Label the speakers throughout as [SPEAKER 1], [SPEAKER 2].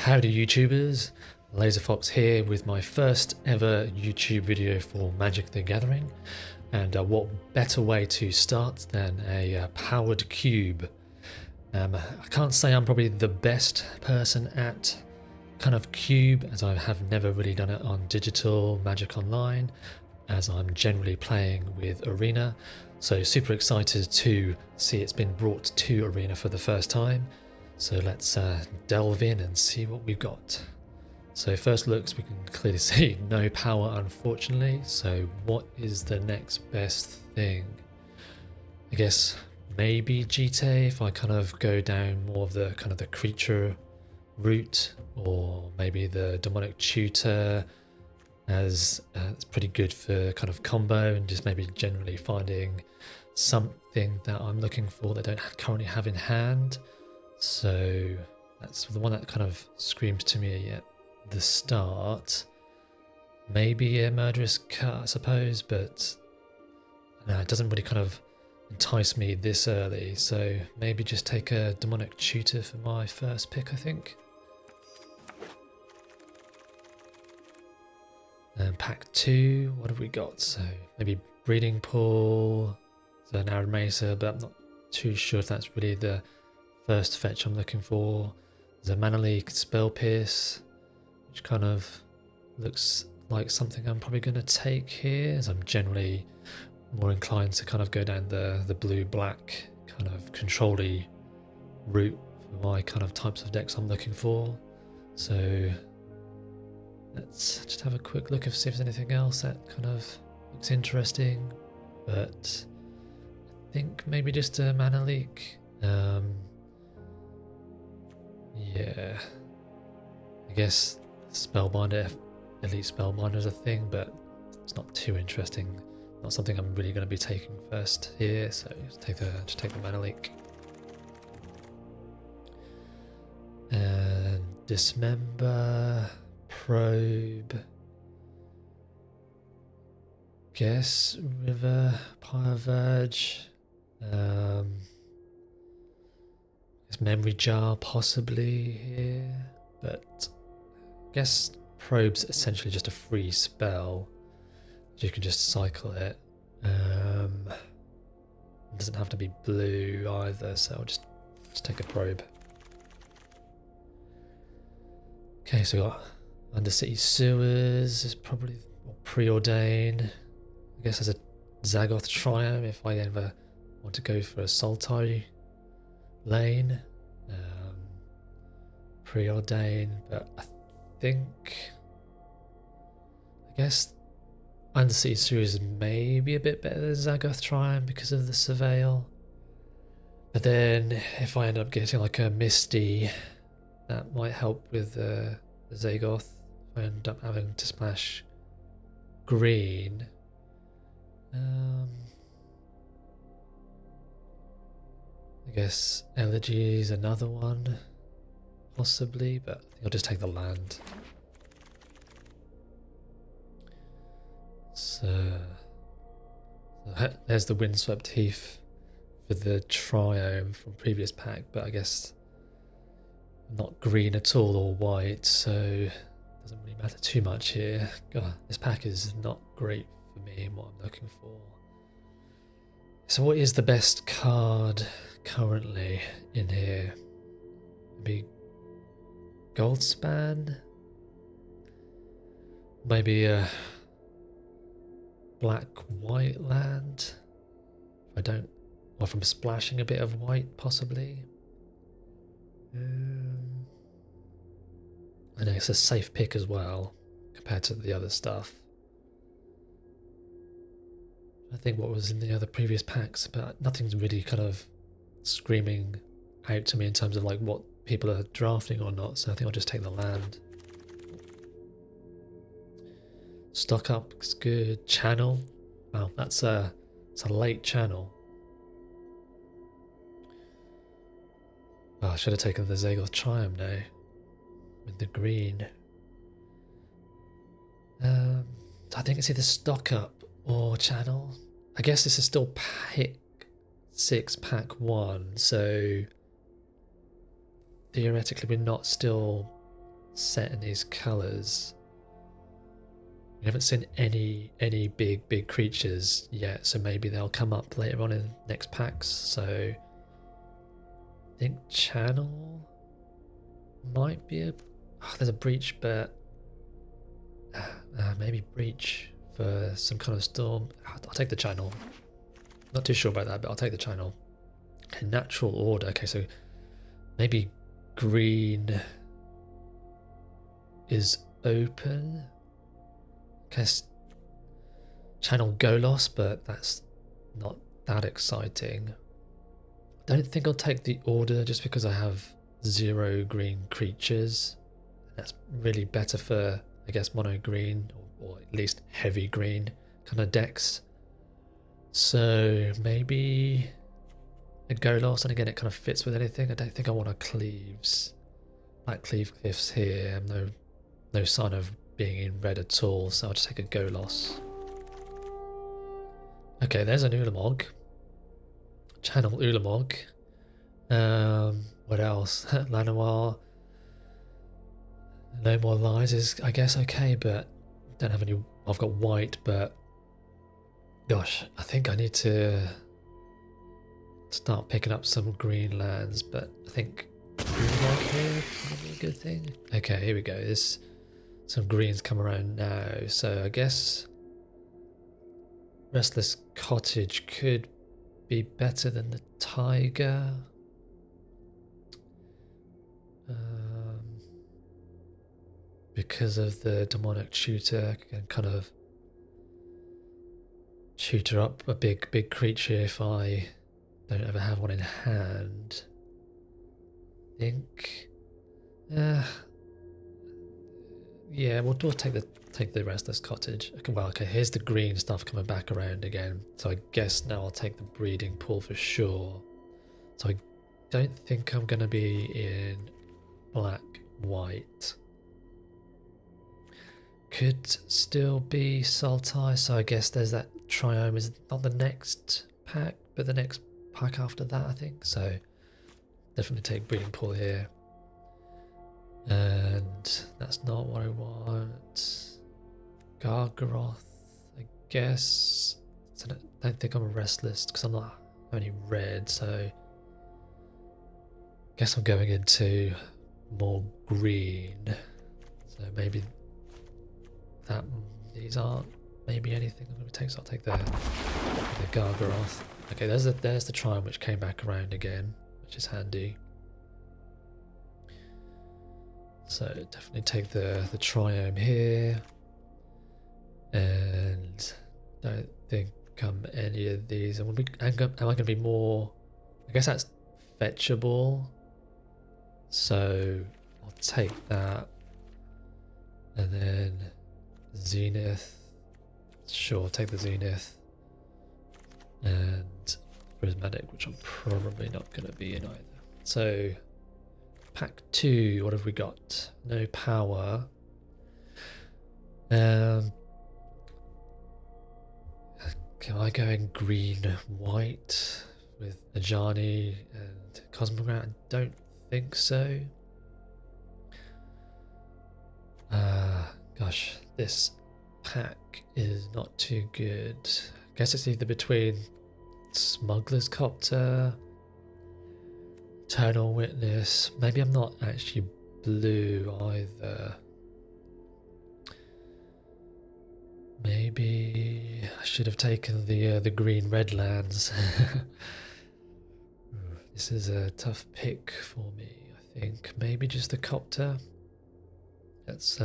[SPEAKER 1] Howdy YouTubers, LaserFox here with my first ever YouTube video for Magic the Gathering, and what better way to start than a powered cube. I can't say I'm probably the best person at kind of cube, as I have never really done it on digital Magic Online, as I'm generally playing with Arena, so super excited to see it's been brought to Arena for the first time. So let's delve in and see what we've got. So first looks, we can clearly see no power, unfortunately. So what is the next best thing? I guess maybe GT if I kind of go down more of the kind of the creature route, or maybe the demonic tutor, as it's pretty good for kind of combo and just maybe generally finding something that I'm looking for that I don't currently have in hand. So that's the one that kind of screams to me at the start. Maybe a murderous cut, I suppose, but no, it doesn't really kind of entice me this early. So maybe just take a demonic tutor for my first pick, I think. And pack 2, what have we got? So maybe breeding pool, so an Arid Mesa, but I'm not too sure if that's really the first fetch I'm looking for. There's a Mana Leak Spell Pierce, which kind of looks like something I'm probably going to take here, as I'm generally more inclined to kind of go down the blue-black kind of control-y route for my kind of types of decks I'm looking for. So let's just have a quick look and see if there's anything else that kind of looks interesting, but I think maybe just a Mana Leak. Yeah, I guess Spellbinder, Elite Spellbinder is a thing, but it's not too interesting. Not something I'm really going to be taking first here, so just take the Mana Leak. And Dismember, Probe, guess River, Pyre Verge, Memory Jar possibly here, but I guess Probe's essentially just a free spell. You can just cycle it. It doesn't have to be blue either, so I'll just take a Probe. Okay, so we got Undercity Sewers is probably preordained. I guess there's a Zagoth Triumph if I ever want to go for a Sultai lane. Preordained, but I guess Undercity Series is maybe a bit better than Zagoth Triumph because of the Surveil. But then if I end up getting like a Misty, that might help with the Zagoth. If I end up having to splash green. I guess Elegy is another one, possibly, but I think I'll just take the land. So there's the Windswept Heath for the Triome from previous pack, but I guess not green at all or white, so it doesn't really matter too much here. God, this pack is not great for me and what I'm looking for. So what is the best card currently in here? Maybe Goldspan? Maybe a black-white land? If I don't, or if I'm splashing a bit of white, possibly. I know it's a safe pick as well compared to the other stuff. I think what was in the other previous packs, but nothing's really kind of screaming out to me in terms of like what people are drafting or not, so I think I'll just take the land. Stock up is good. Channel, wow, it's a late channel. Oh, I should have taken the Zagoth Triumph now with the green. I think it's either stock up or channel. I guess this is still pick 6 pack 1, so theoretically we're not still set in these colors. We haven't seen any big creatures yet, so maybe they'll come up later on in next packs. So I think channel might be a... Oh, there's a breach, but maybe breach for some kind of storm. I'll take the channel. Not too sure about that, but I'll take the channel. Okay, natural order. Okay, so maybe green is open. Guess channel go lost, but that's not that exciting. I don't think I'll take the order just because I have 0 green creatures. That's really better for, I guess, mono green or at least heavy green kind of decks. So maybe a go lost, and again it kind of fits with anything. I don't think I want a cleaves. Black cleave cliffs here. No sign of being in red at all, so I'll just take a go loss. Okay, there's an Ulamog. Channel Ulamog. What else? Lanoir. No more lies is, I guess, okay, but don't have any. I've got white, but gosh, I think I need to start picking up some green lands, but I think Ulamog here might be a good thing. Okay, here we go. There's some greens come around now, so I guess Restless Cottage could be better than the Tiger. Because of the demonic tutor, I can kind of tutor up a big creature if I don't ever have one in hand. I think, yeah, we'll take the Restless Cottage. Okay, well, okay, here's the green stuff coming back around again. So I guess now I'll take the breeding pool for sure. So I don't think I'm going to be in black, white. Could still be Sultai, so I guess there's that Triome is not the next pack, but the next pack after that, I think. So definitely take breeding pool here. And that's not what I want. Gargaroth, I guess. So I don't think I'm a restless because I'm not only red, so I guess I'm going into more green. So maybe that these aren't maybe anything I'm going to take, so I'll take the Gargaroth. Okay, there's the Triome which came back around again, which is handy. So definitely take the Triome here, and don't think any of these. Am I going to be more? I guess that's fetchable. So I'll take that, and then Zenith. Sure, take the Zenith, and Prismatic, which I'm probably not going to be in either. So pack 2, what have we got? No power. Am I going green, white with Ajani and Cosmograph? I don't think so. Gosh, this pack is not too good. I guess it's either between Smuggler's Copter, Eternal Witness. Maybe I'm not actually blue either. Maybe I should have taken the green red lands. This is a tough pick for me, I think. Maybe just the Copter. That's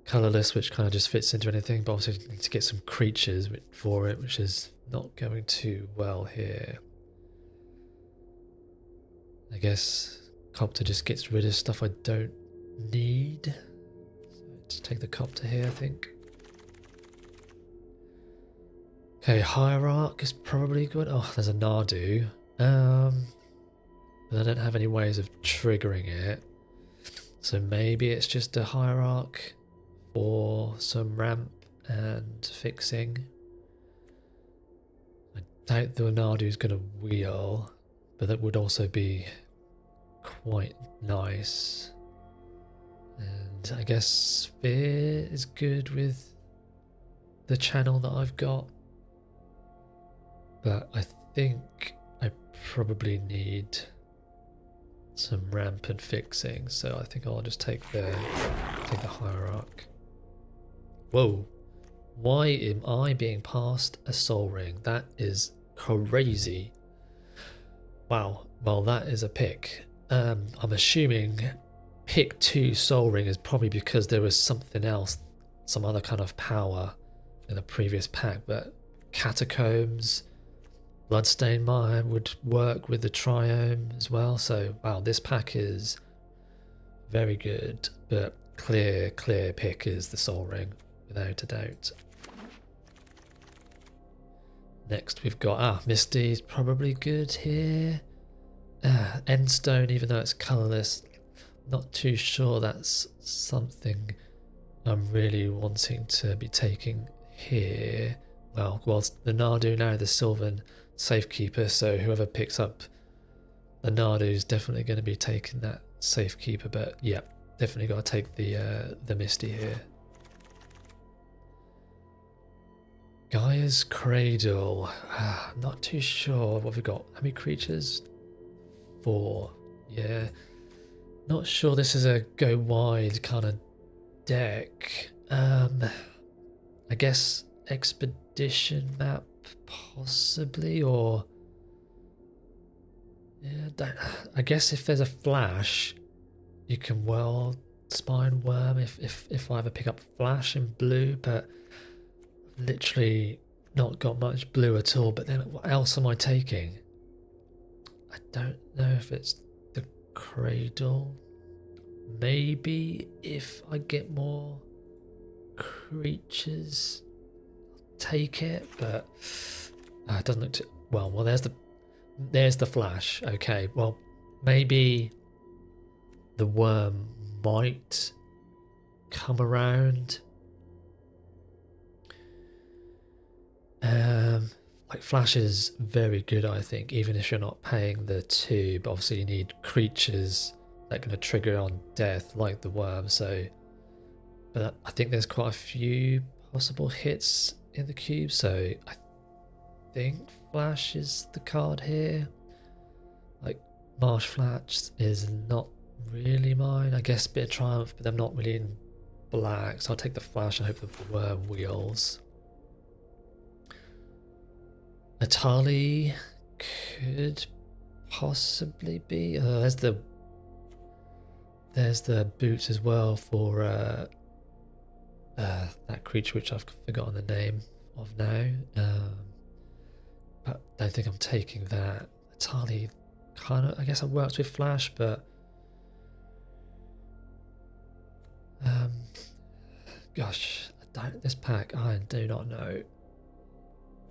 [SPEAKER 1] colourless, which kind of just fits into anything, but also need to get some creatures for it, which is not going too well here. I guess Copter just gets rid of stuff I don't need. So let's take the Copter here, I think. Okay, Hierarch is probably good. Oh, there's a Nardu. But I don't have any ways of triggering it. So maybe it's just a Hierarch for some ramp and fixing. I doubt the Nardu is going to wheel, but that would also be quite nice. And I guess Sphere is good with the channel that I've got. But I think I probably need some ramp and fixing, so I think I'll just take the hierarch. Whoa, why am I being passed a soul ring? That is crazy. Wow, well that is a pick. I'm assuming pick 2 soul ring is probably because there was something else, some other kind of power in the previous pack, but catacombs, bloodstained mine would work with the triome as well. So wow, this pack is very good, but clear pick is the soul ring without a doubt. Next we've got Misty's probably good here. Endstone, even though it's colourless, not too sure that's something I'm really wanting to be taking here. Well, the Nardu now the Sylvan Safekeeper, so whoever picks up the Nardu is definitely going to be taking that Safekeeper, but yeah, definitely got to take the Misty here. Gaia's Cradle, not too sure what we've got. How many creatures? 4. Yeah, not sure this is a go wide kind of deck. I guess expedition map possibly, or yeah, I guess if there's a flash you can well spine worm if I ever pick up flash in blue, but literally not got much blue at all. But then what else am I taking? I don't know if it's the Cradle. Maybe if I get more creatures, I'll take it, but it doesn't look too well. Well, there's the flash. Okay, well maybe the worm might come around. Like flash is very good, I think, even if you're not paying the 2, but obviously you need creatures that are going to trigger on death like the worm. So, but I think there's quite a few possible hits in the cube, so I think flash is the card here. Like marsh flash is not really mine. I guess bit of triumph, but I'm not really in black, so I'll take the flash and hope that the worm wheels. Natali could possibly be. There's the boots as well for that creature which I've forgotten the name of now. But I don't think I'm taking that. Natali kind of, I guess it works with flash, but gosh, this pack I do not know.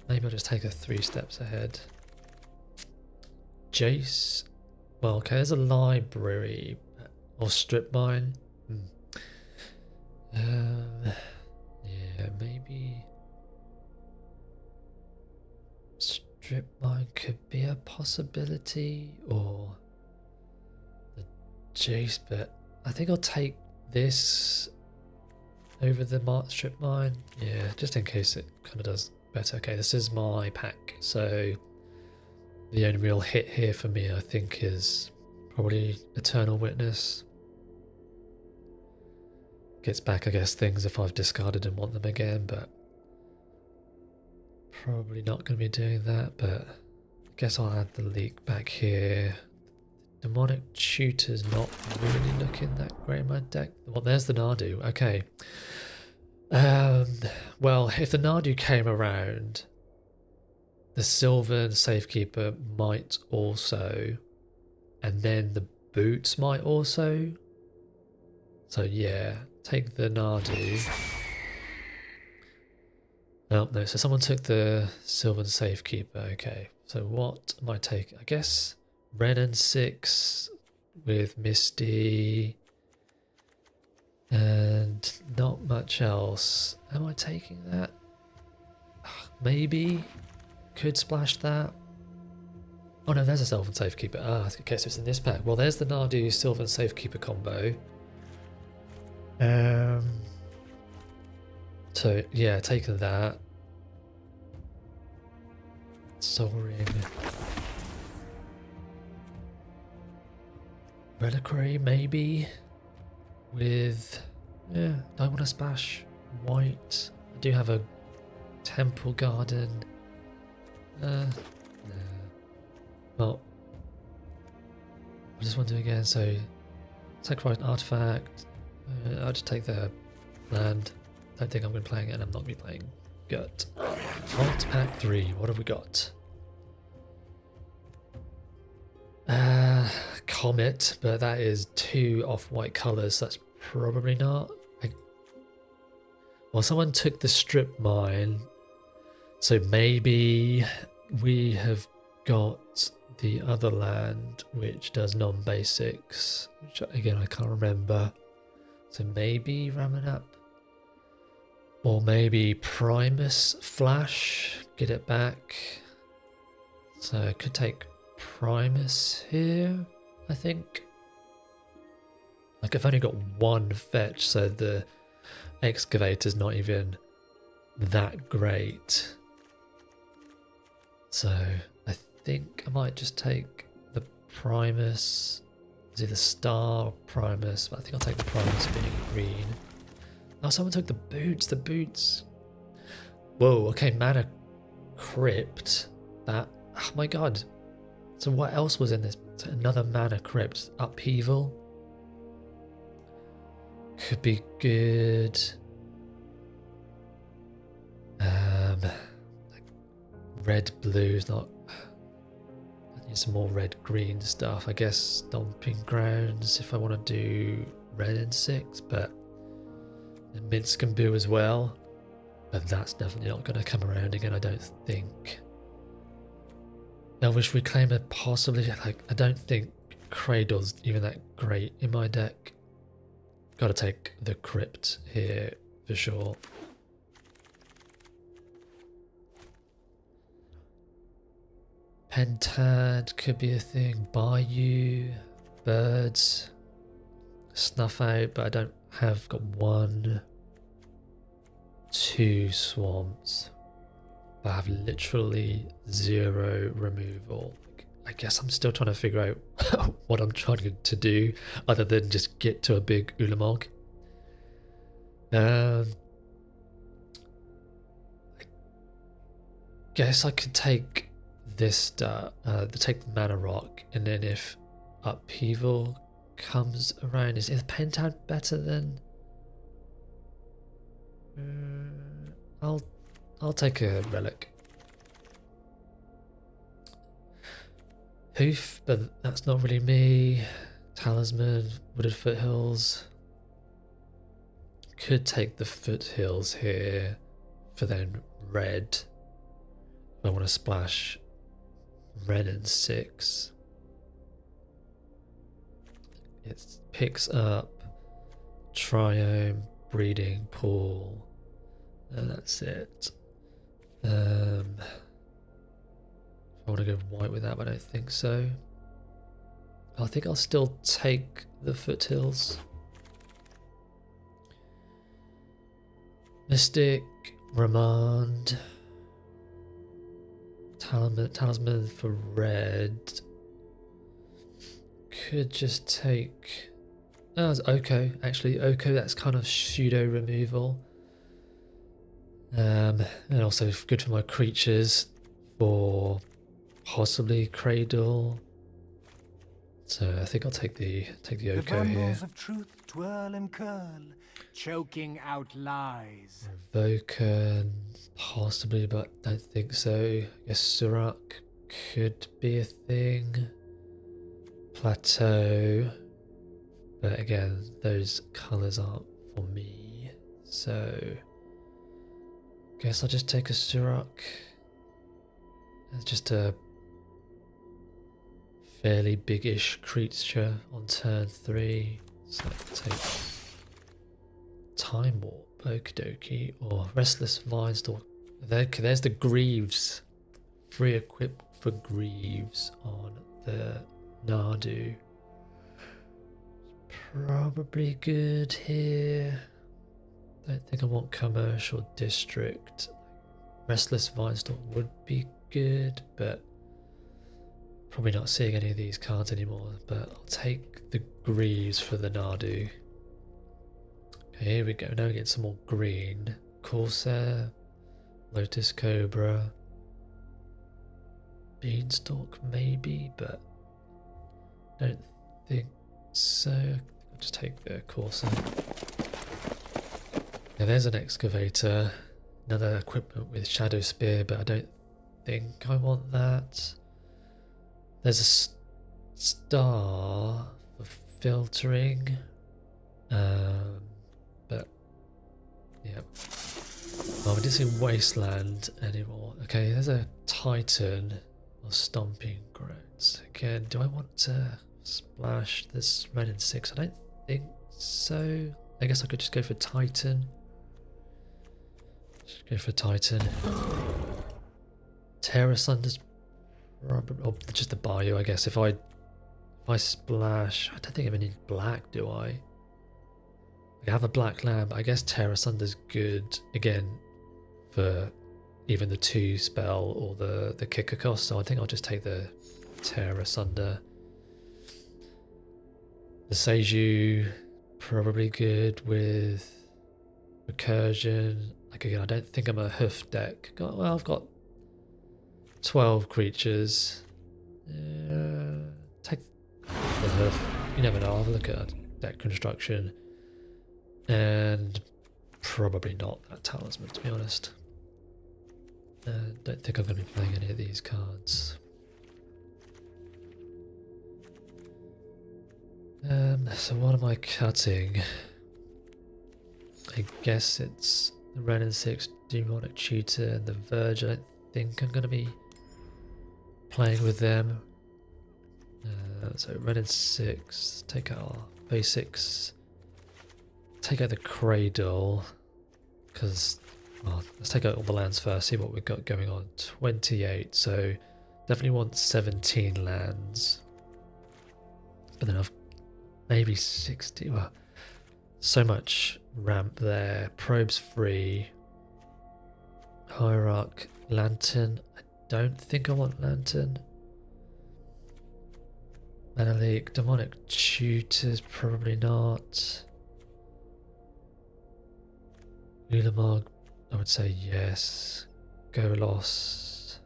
[SPEAKER 1] Maybe I'll just take a 3 steps ahead. Jace. Well, okay, there's a library. Or strip mine. Yeah, maybe strip mine could be a possibility, or the Jace, but I think I'll take this over the strip mine. Yeah, just in case it kind of does better. Okay, this is my pack, so the only real hit here for me I think is probably Eternal Witness. Gets back, I guess, things if I've discarded and want them again, but probably not going to be doing that. But I guess I'll add the leak back here. Demonic Tutor's not really looking that great in my deck. Well, there's the Nardu. Okay. Well, if the Nardu came around, the Sylvan Safekeeper might also, and then the boots might also. So yeah, take the Nardu. Oh, no, so someone took the Sylvan Safekeeper. Okay, so what am I taking? I guess Renin 6 with Misty. And not much else. Am I taking that? Maybe. Could splash that. Oh no, there's a Sylvan Safekeeper. Okay, so it's in this pack. Well, there's the Nardu Sylvan Safekeeper combo. So yeah, taking that. Soul Ring. Reliquary maybe. With yeah, don't want to splash white. I do have a temple garden. No. Well, I just want to do again. So sacrifice an artifact. I'll just take the land. Don't think I'm going to be playing it, and I'm not going to be playing Gut. Alt Pack 3. What have we got? Comet, but that is 2 off-white colours. So that's probably not. Well, someone took the strip mine, so maybe we have got the other land which does non-basics, which again I can't remember. So maybe Ramanap, or maybe Primus Flash, get it back. So I could take Primus here, I think. Like I've only got 1 fetch, so the excavator's not even that great. So I think I might just take the Primus. It's either Star or Primus, but I think I'll take the Primus being green. Oh, someone took the boots. The boots. Whoa, okay, Mana Crypt. That, oh my god. So what else was in this? So another Mana Crypt. Upheaval. Could be good. Like red blue's not. I need some more red green stuff. I guess Stomping Grounds if I want to do red and 6, but and Minskambu as well. But that's definitely not going to come around again, I don't think. Elvish Reclaimer possibly. Like I don't think Cradle's even that great in my deck. Gotta take the Crypt here for sure. Pentad could be a thing. Bayou, Birds, Snuff Out, but I don't have got 1, 2 swamps. But I have literally 0 removal. I guess I'm still trying to figure out what I'm trying to do other than just get to a big Ulamog. I guess I could take this take the Mana Rock, and then if Upheaval comes around, is Pentad better than? I'll take a Relic. Hoof, but that's not really me. Talisman, Wooded Foothills. Could take the Foothills here for then red. I want to splash red and 6. It picks up Triome, Breeding Pool, and that's it. I want to go white with that, but I don't think so. I think I'll still take the Foothills. Mystic, Remand, Talisman for red. Could just take. Oh, it's Oko. Actually, Oko, that's kind of pseudo removal. And also good for my creatures for possibly Cradle. So I think I'll take the Oko here.
[SPEAKER 2] Of truth twirl and curl, choking out lies.
[SPEAKER 1] Revoken, possibly, but don't think so. I guess Surak could be a thing. Plateau, but again, those colours aren't for me. So guess I'll just take a Surak. It's just a fairly big-ish creature on turn 3. So take Time Warp, Okie dokie, or Restless Vinestalk. There's the Greaves. Free equip for Greaves on the Nardu. probably good here. Don't think I want commercial district. Restless Vinestock would be good, but probably not seeing any of these cards anymore. But I'll take the Greaves for the Nardu. Okay, here we go. Now we get some more green. Corsair, Lotus Cobra, Beanstalk maybe, but don't think so. I'll just take the Corsair. Now there's an excavator, another equipment with Shadow Spear, but I don't think I want that. There's a star for filtering, but yeah. Oh, we didn't see Wasteland anymore. Okay, there's a Titan or Stomping Grounds. Again, do I want to splash this red and 6? I don't think so. I guess I could just go for Titan. Just go for Titan. Terra Sunder's probably, or just the Bayou, I guess. If I splash, I don't think I even need black, do I? I have a black lamp. I guess Terra Sunder's good again for even the 2 spell or the kicker cost. So I think I'll just take the Terra Sunder. The Seiju probably good with recursion. Like again, I don't think I'm a hoof deck. Well, I've got 12 creatures. Take the hoof. You never know. I'll have a look at deck construction. And probably not that talisman, to be honest. Don't think I'm going to be playing any of these cards. So what am I cutting? I guess it's the Ren and 6 Demonic Tutor and the Verge. I don't think I'm going to be playing with them. So Ren and 6, take out our basics. Take out the Cradle, because, well, let's take out all the lands first, see what we've got going on. 28, so definitely want 17 lands. But then I've maybe 60, well, so much ramp there. Probe's free. Hierarch, Lantern, I don't think I want Lantern. Mana Leak, Demonic Tutors, probably not. Ulamog, I would say yes. Golos,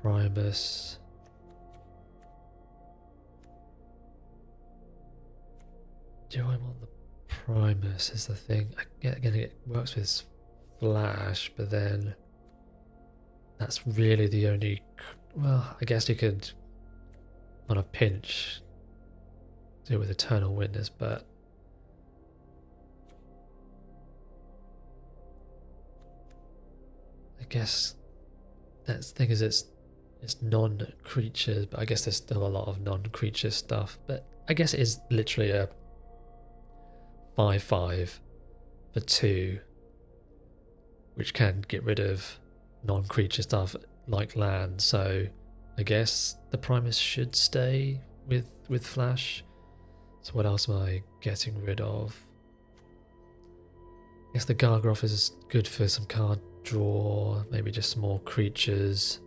[SPEAKER 1] Primus. Do I want the Primus is the thing. Again, it works with Flash, but then that's really the only... Well, I guess you could, on a pinch, do it with Eternal Witness, but I guess that's the thing, is it's non-creatures, but I guess there's still a lot of non-creature stuff. But I guess it is literally a 5/5 for 2, which can get rid of non-creature stuff like land. So I guess the Primus should stay with Flash. So what else am I getting rid of? I guess the Gargroth is good for some card draw, maybe just some more creatures.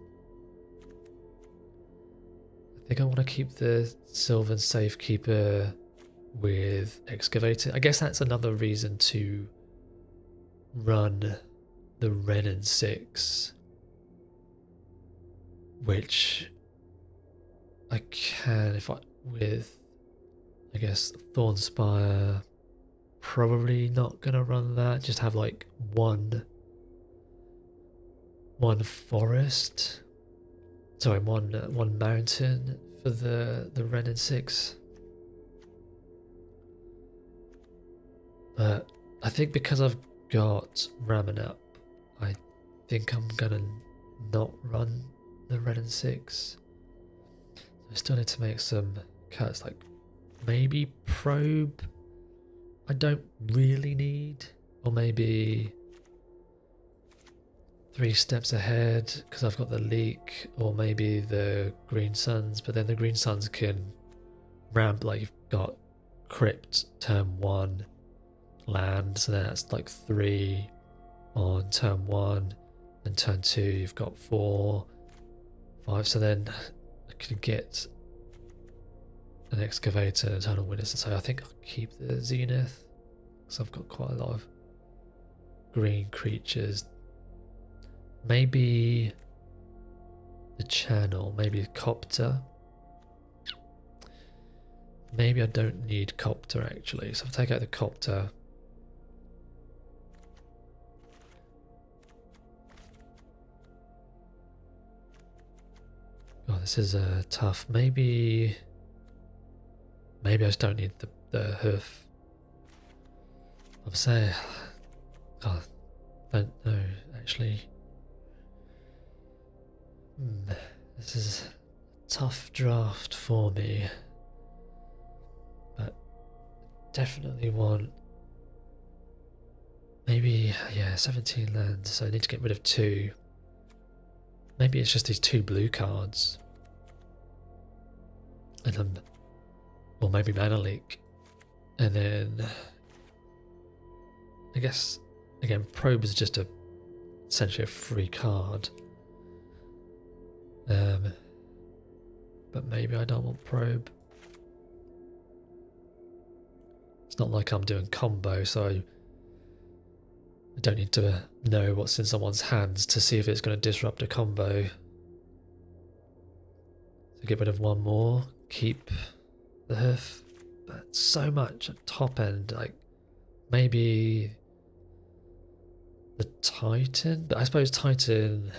[SPEAKER 1] I think I want to keep the Sylvan Safekeeper with Excavator. I guess that's another reason to run the Ren and 6, which I can, if I, with, I guess, Thornspire, probably not gonna run that, just have like one forest, sorry, one mountain for the Ren and 6. But I think because I've got Ramen up, I think I'm gonna not run the Ren and 6. So I still need to make some cuts, like maybe Probe I don't really need, or maybe 3 steps ahead because I've got the Leak, or maybe the Green Suns, but then the Green Suns can ramp, like you've got crypt turn 1 land, so that's like 3 on turn 1, and turn 2 you've got 4, 5, so then I could get an excavator and eternal witness, so I think I'll keep the zenith because I've got quite a lot of green creatures. Maybe the channel, maybe a copter. Maybe I don't need copter actually, so I'll take out the copter. Oh, this is tough. Maybe I just don't need the hoof. I'm saying, oh, I don't know actually. This is a tough draft for me, but definitely want maybe, yeah, 17 lands, so I need to get rid of 2. Maybe it's just these 2 blue cards, and then, or maybe mana leak, and then I guess again probe is just essentially a free card. But maybe I don't want probe. It's not like I'm doing combo, so I don't need to know what's in someone's hands to see if it's going to disrupt a combo. So get rid of 1 more, keep the hoof, but so much at top end, like maybe the Titan, but I suppose Titan,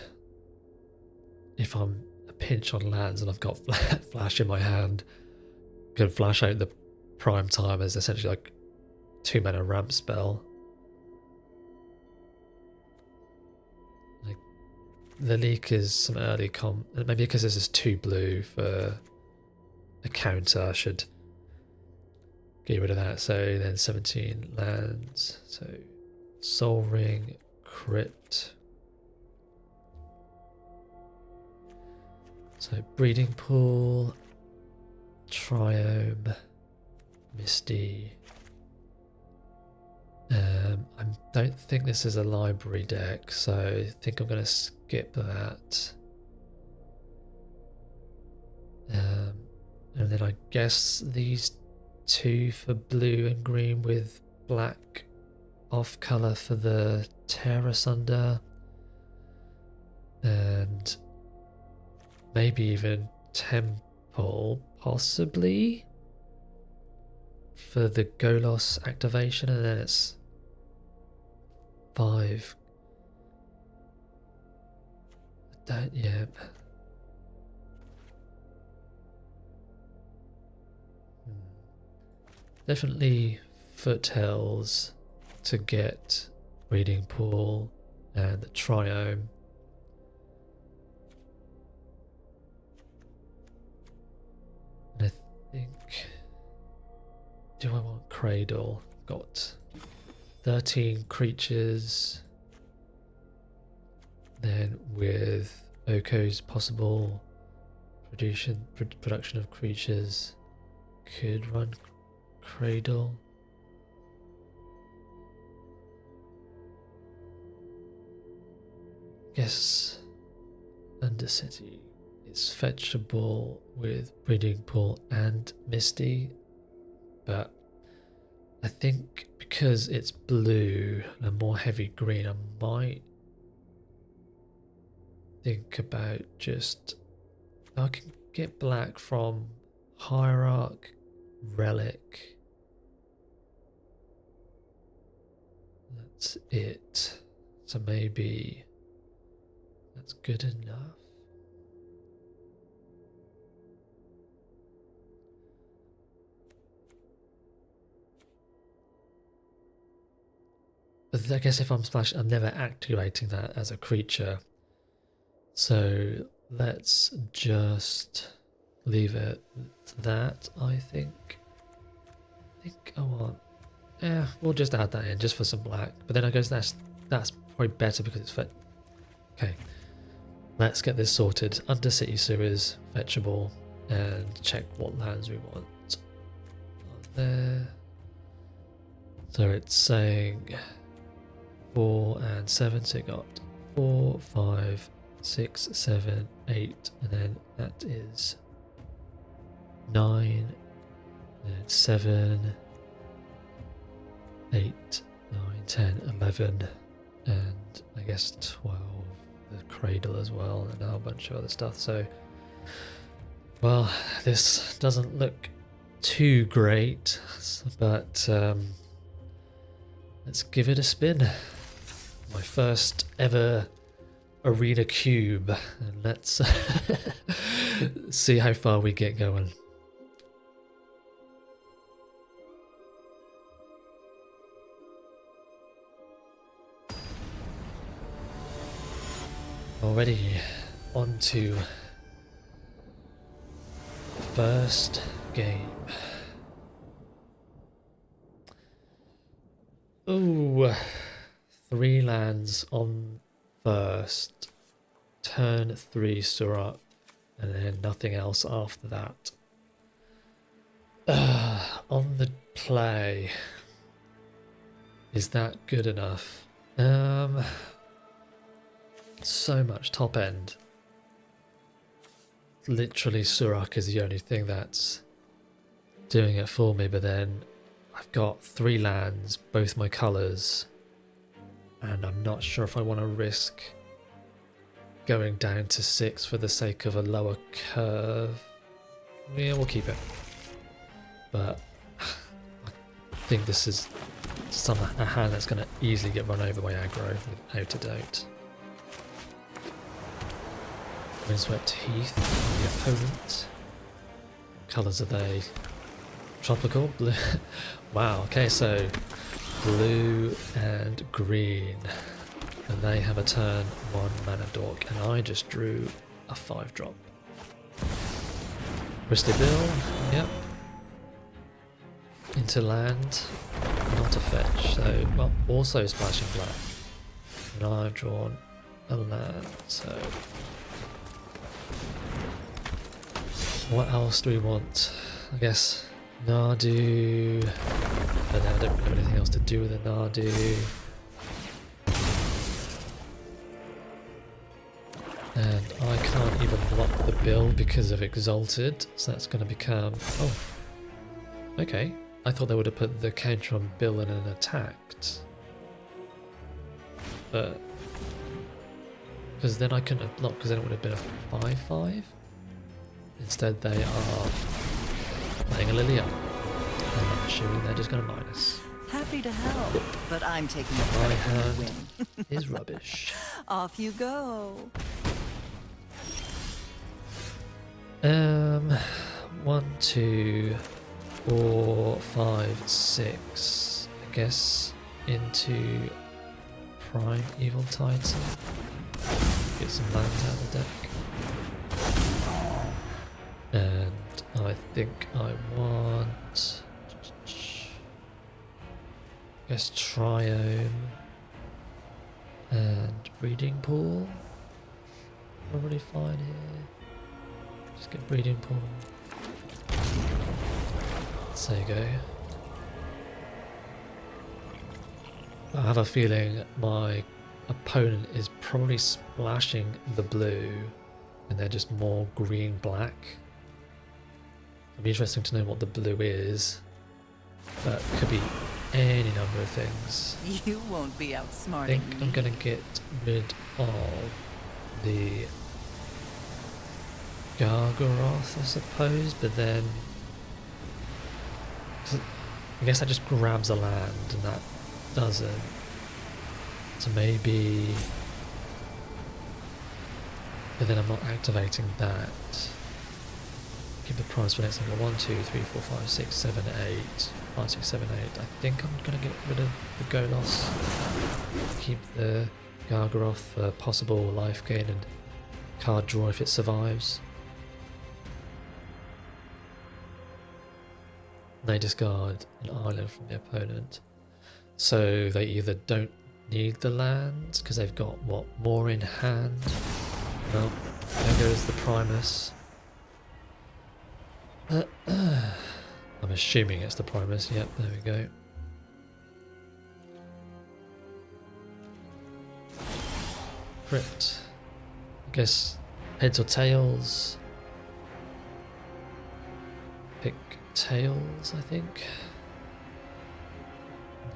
[SPEAKER 1] if I'm a pinch on lands and I've got flash in my hand, can flash out the prime time as essentially like 2 mana ramp spell. Like the leak is some early maybe because this is 2 blue for a counter, I should get rid of that. So then 17 lands, so Soul Ring, Crypt. So Breeding Pool, Triome, Misty. I don't think this is a library deck, so I think I'm going to skip that. And then I guess these 2 for blue and green with black off colour for the Terra Sunder, and maybe even Temple, possibly, for the Golos activation, and then it's 5. Yeah. Definitely Foothills to get Breeding Pool and the Triome. And I think, do I want Cradle? Got 13 creatures. Then with Oko's possible production of creatures, could run Cradle. Guess Undercity is fetchable with Breeding Pool and Misty, but I think because it's blue and a more heavy green, I might think about just, I can get black from Hierarch, Relic. That's it. So maybe that's good enough. But I guess if I'm splashing, I'm never activating that as a creature. So let's just leave it to that, I think. I want, yeah, we'll just add that in just for some black. But then I guess that's probably better because it's fit. Okay, let's get this sorted. Undercity Sewers, fetchable, and check what lands we want. there. So it's saying 4 and 7, so you got 4, 5, 6, 7, 8, and then that is 9, and then 7, 8, 9, 10, 11, and I guess 12, the cradle as well, and a whole bunch of other stuff. So, well, this doesn't look too great, but let's give it a spin. My first ever arena cube, and let's see how far we get going. Already on to the first game. Ooh, 3 lands on first, turn 3 Surat, and then nothing else after that. On the play, is that good enough? So much top end. Literally Surak is the only thing that's doing it for me, but then I've got 3 lands, both my colours, and I'm not sure if I want to risk going down to 6 for the sake of a lower curve. Yeah, we'll keep it. But I think this is a hand that's going to easily get run over by aggro without a doubt. Windswept Heath, the opponent. Colours are they? Tropical? Blue. Wow, okay, so blue and green. And they have a turn 1 mana dork, and I just drew a 5-drop. Bristly Bill, yep. Into land, not a fetch, so, well, also splashing black. And I've drawn a land, so. What else do we want? I guess Nardu. But I don't have anything else to do with a Nardu. And I can't even block the bill because of Exalted, so that's going to become... Oh, okay. I thought they would have put the counter on bill and then attacked. But... because then I couldn't have blocked, because then it would have been a 5/5. Instead they are playing a Lily up. And I'm assuming they're just going to minus.
[SPEAKER 3] Happy to help, but I'm taking a
[SPEAKER 1] My
[SPEAKER 3] credit when
[SPEAKER 1] hand
[SPEAKER 3] you win.
[SPEAKER 1] is rubbish.
[SPEAKER 3] Off you go.
[SPEAKER 1] 1, 2, 4, 5, 6. I guess into Prime Evil Titan. Get some lands out of the deck. And I think I want, I guess, Triome and Breeding Pool. Probably fine here. Just get Breeding Pool. There you go. I have a feeling my opponent is probably splashing the blue and they're just more green-black. It'd be interesting to know what the blue is, but it could be any number of things.
[SPEAKER 3] You won't be outsmarting
[SPEAKER 1] I think
[SPEAKER 3] me.
[SPEAKER 1] I'm going to get rid of the Gargaroth, I suppose, but then I guess that just grabs a land and that doesn't. So maybe, but then I'm not activating that. Give the prize for next number 1, 2, 3, 4, 5, 6, 7, 8. 5, 6, 7, 8. I think I'm going to get rid of the Golos. Keep the Gargaroth for possible life gain and card draw if it survives. They discard an island from the opponent. So they either don't need the land because they've got, what, more in hand? Well, there goes the Primus. I'm assuming it's the Primus. Yep, there we go. Crypt. I guess heads or tails. Pick tails, I think.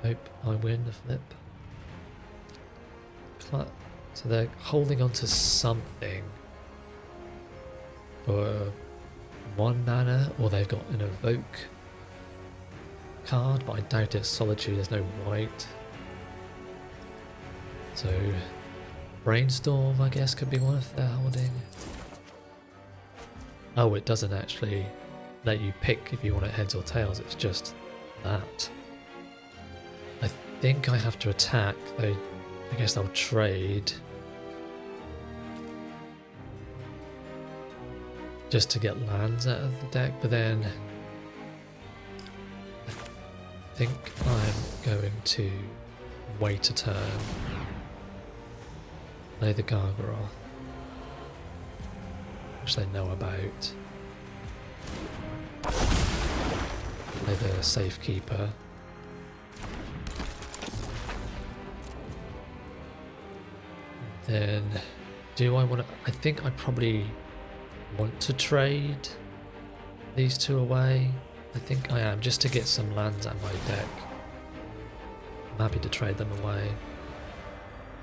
[SPEAKER 1] Hope I win the flip. So they're holding on to something for 1 mana, or they've got an evoke card, but I doubt it's Solitude, there's no white. So Brainstorm, I guess, could be one if they're holding. Oh, it doesn't actually let you pick if you want it heads or tails, it's just that. I think I have to attack. I guess they'll trade just to get lands out of the deck, but then I think I'm going to wait a turn, play the Gargaroth, which they know about, play the Safekeeper, then do I want to, I think I probably want to trade these two away. I think I am, just to get some lands out of my deck. I'm happy to trade them away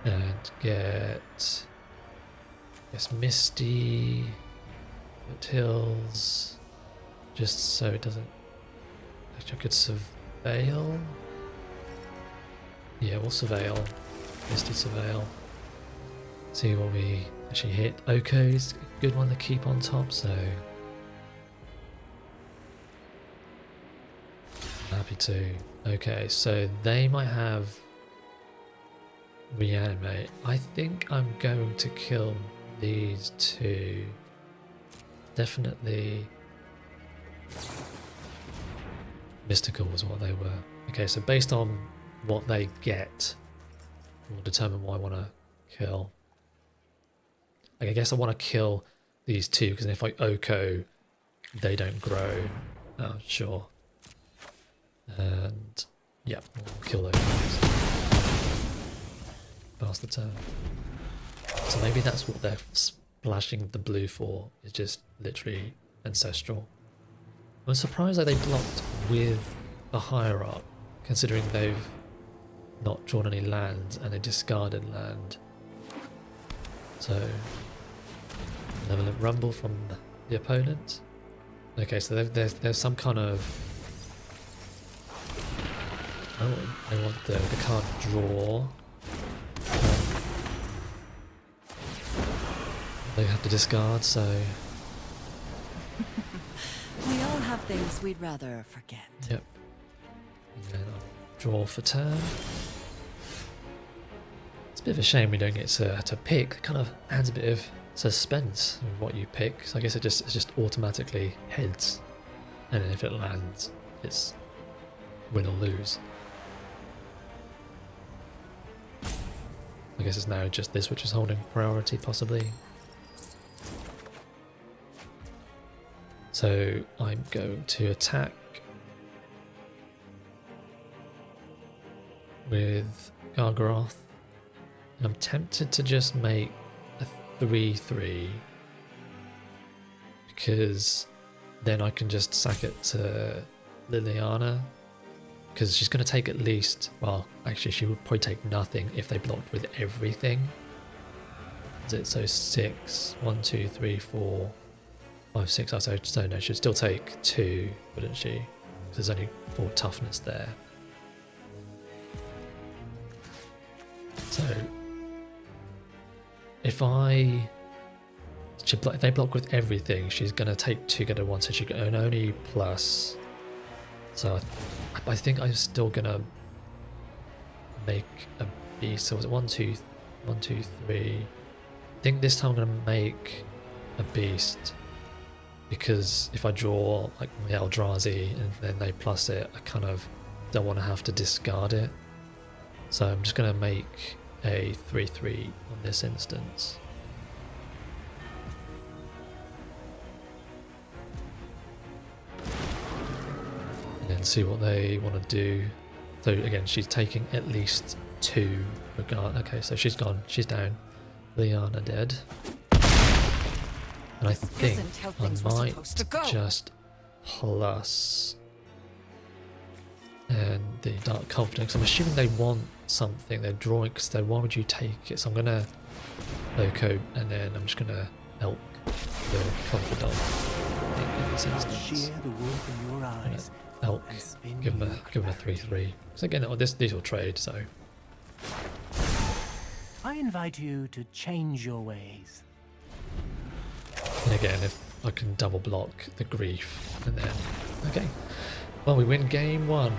[SPEAKER 1] and get, I guess, Misty, Foothills, just so it doesn't, actually I could Surveil. Yeah, we'll Surveil, Misty Surveil. See what we actually hit. Oko's a good one to keep on top, so happy to. Okay, so they might have Reanimate. I think I'm going to kill these two. Definitely Mystical was what they were. Okay, so based on what they get, will determine what I want to kill. Like, I guess I want to kill these two, because if I Oko, they don't grow. Oh, sure. And yeah, we'll kill those guys. Pass the turn. So maybe that's what they're splashing the blue for, is just literally Ancestral. I'm surprised that they blocked with the higher up, considering they've not drawn any lands and they discarded land. So Benevolent Rumble from the opponent. Okay, so there's some kind of, I want the card draw. They have to discard, so
[SPEAKER 3] We all have things we'd rather forget.
[SPEAKER 1] yep. And then I'll draw for turn. It's a bit of a shame we don't get to pick. It kind of adds a bit of suspense in what you pick. So I guess it's just automatically heads, and then if it lands, it's win or lose. I guess it's now just this which is holding priority, possibly. So I'm going to attack with Gargaroth, and I'm tempted to just make a 3/3, because then I can just sack it to Liliana, because she's going to take at least, well, actually she would probably take nothing if they blocked with everything. Is it so 6, 1, 2, 3, 4, 5, 6, so no, she'd still take 2, wouldn't she? Because there's only 4 toughness there. So if they block with everything, she's going to take 2, get a 1, so she can only plus. So I think I'm still going to make a beast. So was it 1, 2, 3? I think this time I'm going to make a beast, because if I draw like my Eldrazi and then they plus it, I kind of don't want to have to discard it. So I'm just going to make a 3/3 on this instance. and see what they want to do. So again, she's taking at least 2 regard. Okay, so she's gone. She's down. Liana dead. And I think I might just plus and the Dark Confidence. I'm assuming they want something. They're drawing, so why would you take it? So I'm gonna loco and then I'm just gonna elk the Confidant. In this instance. Elk, give him a 3/3. So again, these will trade. So
[SPEAKER 2] I invite you to change your ways.
[SPEAKER 1] and again, if I can double block the grief, and then okay. Well, we win game 1.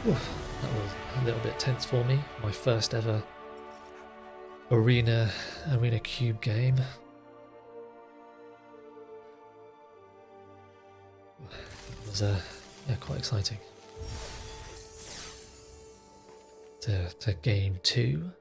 [SPEAKER 1] Oof, that was a little bit tense for me. My first ever arena cube game. It was yeah, quite exciting. To game 2.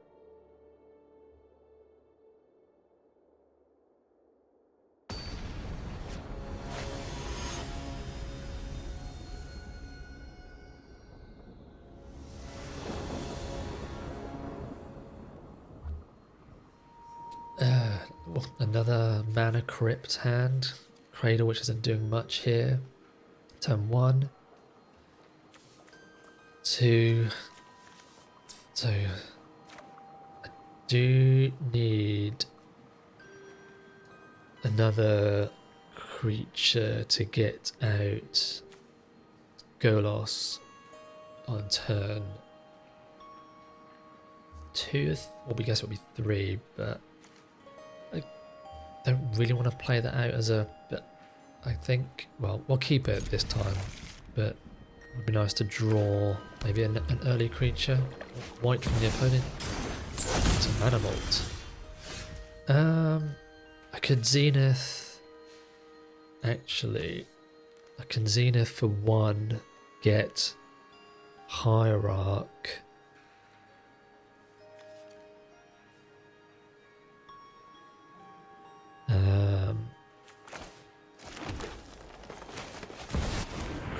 [SPEAKER 1] Another mana crypt hand. Cradle, which isn't doing much here. Turn 1. 2. So I do need another creature to get out Golos on turn 2. Well, we guess it would be 3, but I don't really want to play that out as a. But I think, well, we'll keep it this time, but it would be nice to draw maybe an early creature, white from the opponent. It's a mana vault. I could Zenith. Actually, I can Zenith for 1, get Hierarch.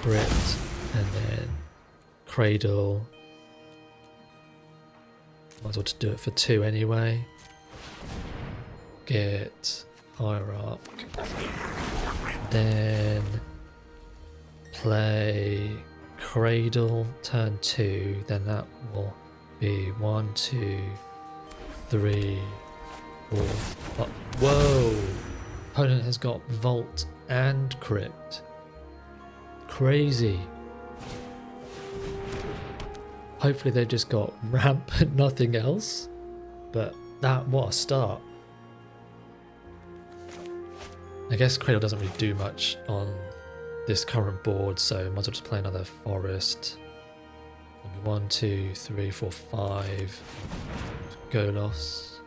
[SPEAKER 1] Crypt, and then Cradle. Might as well just do it for 2 anyway. Get Hierarch. Then play Cradle, turn 2, then that will be 1, 2, 3, 4, 5. Whoa! Opponent has got Vault and Crypt. Crazy. Hopefully they just got ramp and nothing else. But what a start. I guess Cradle doesn't really do much on this current board, so might as well just play another Forest. Maybe 1, 2, 3, 4, 5. Golos.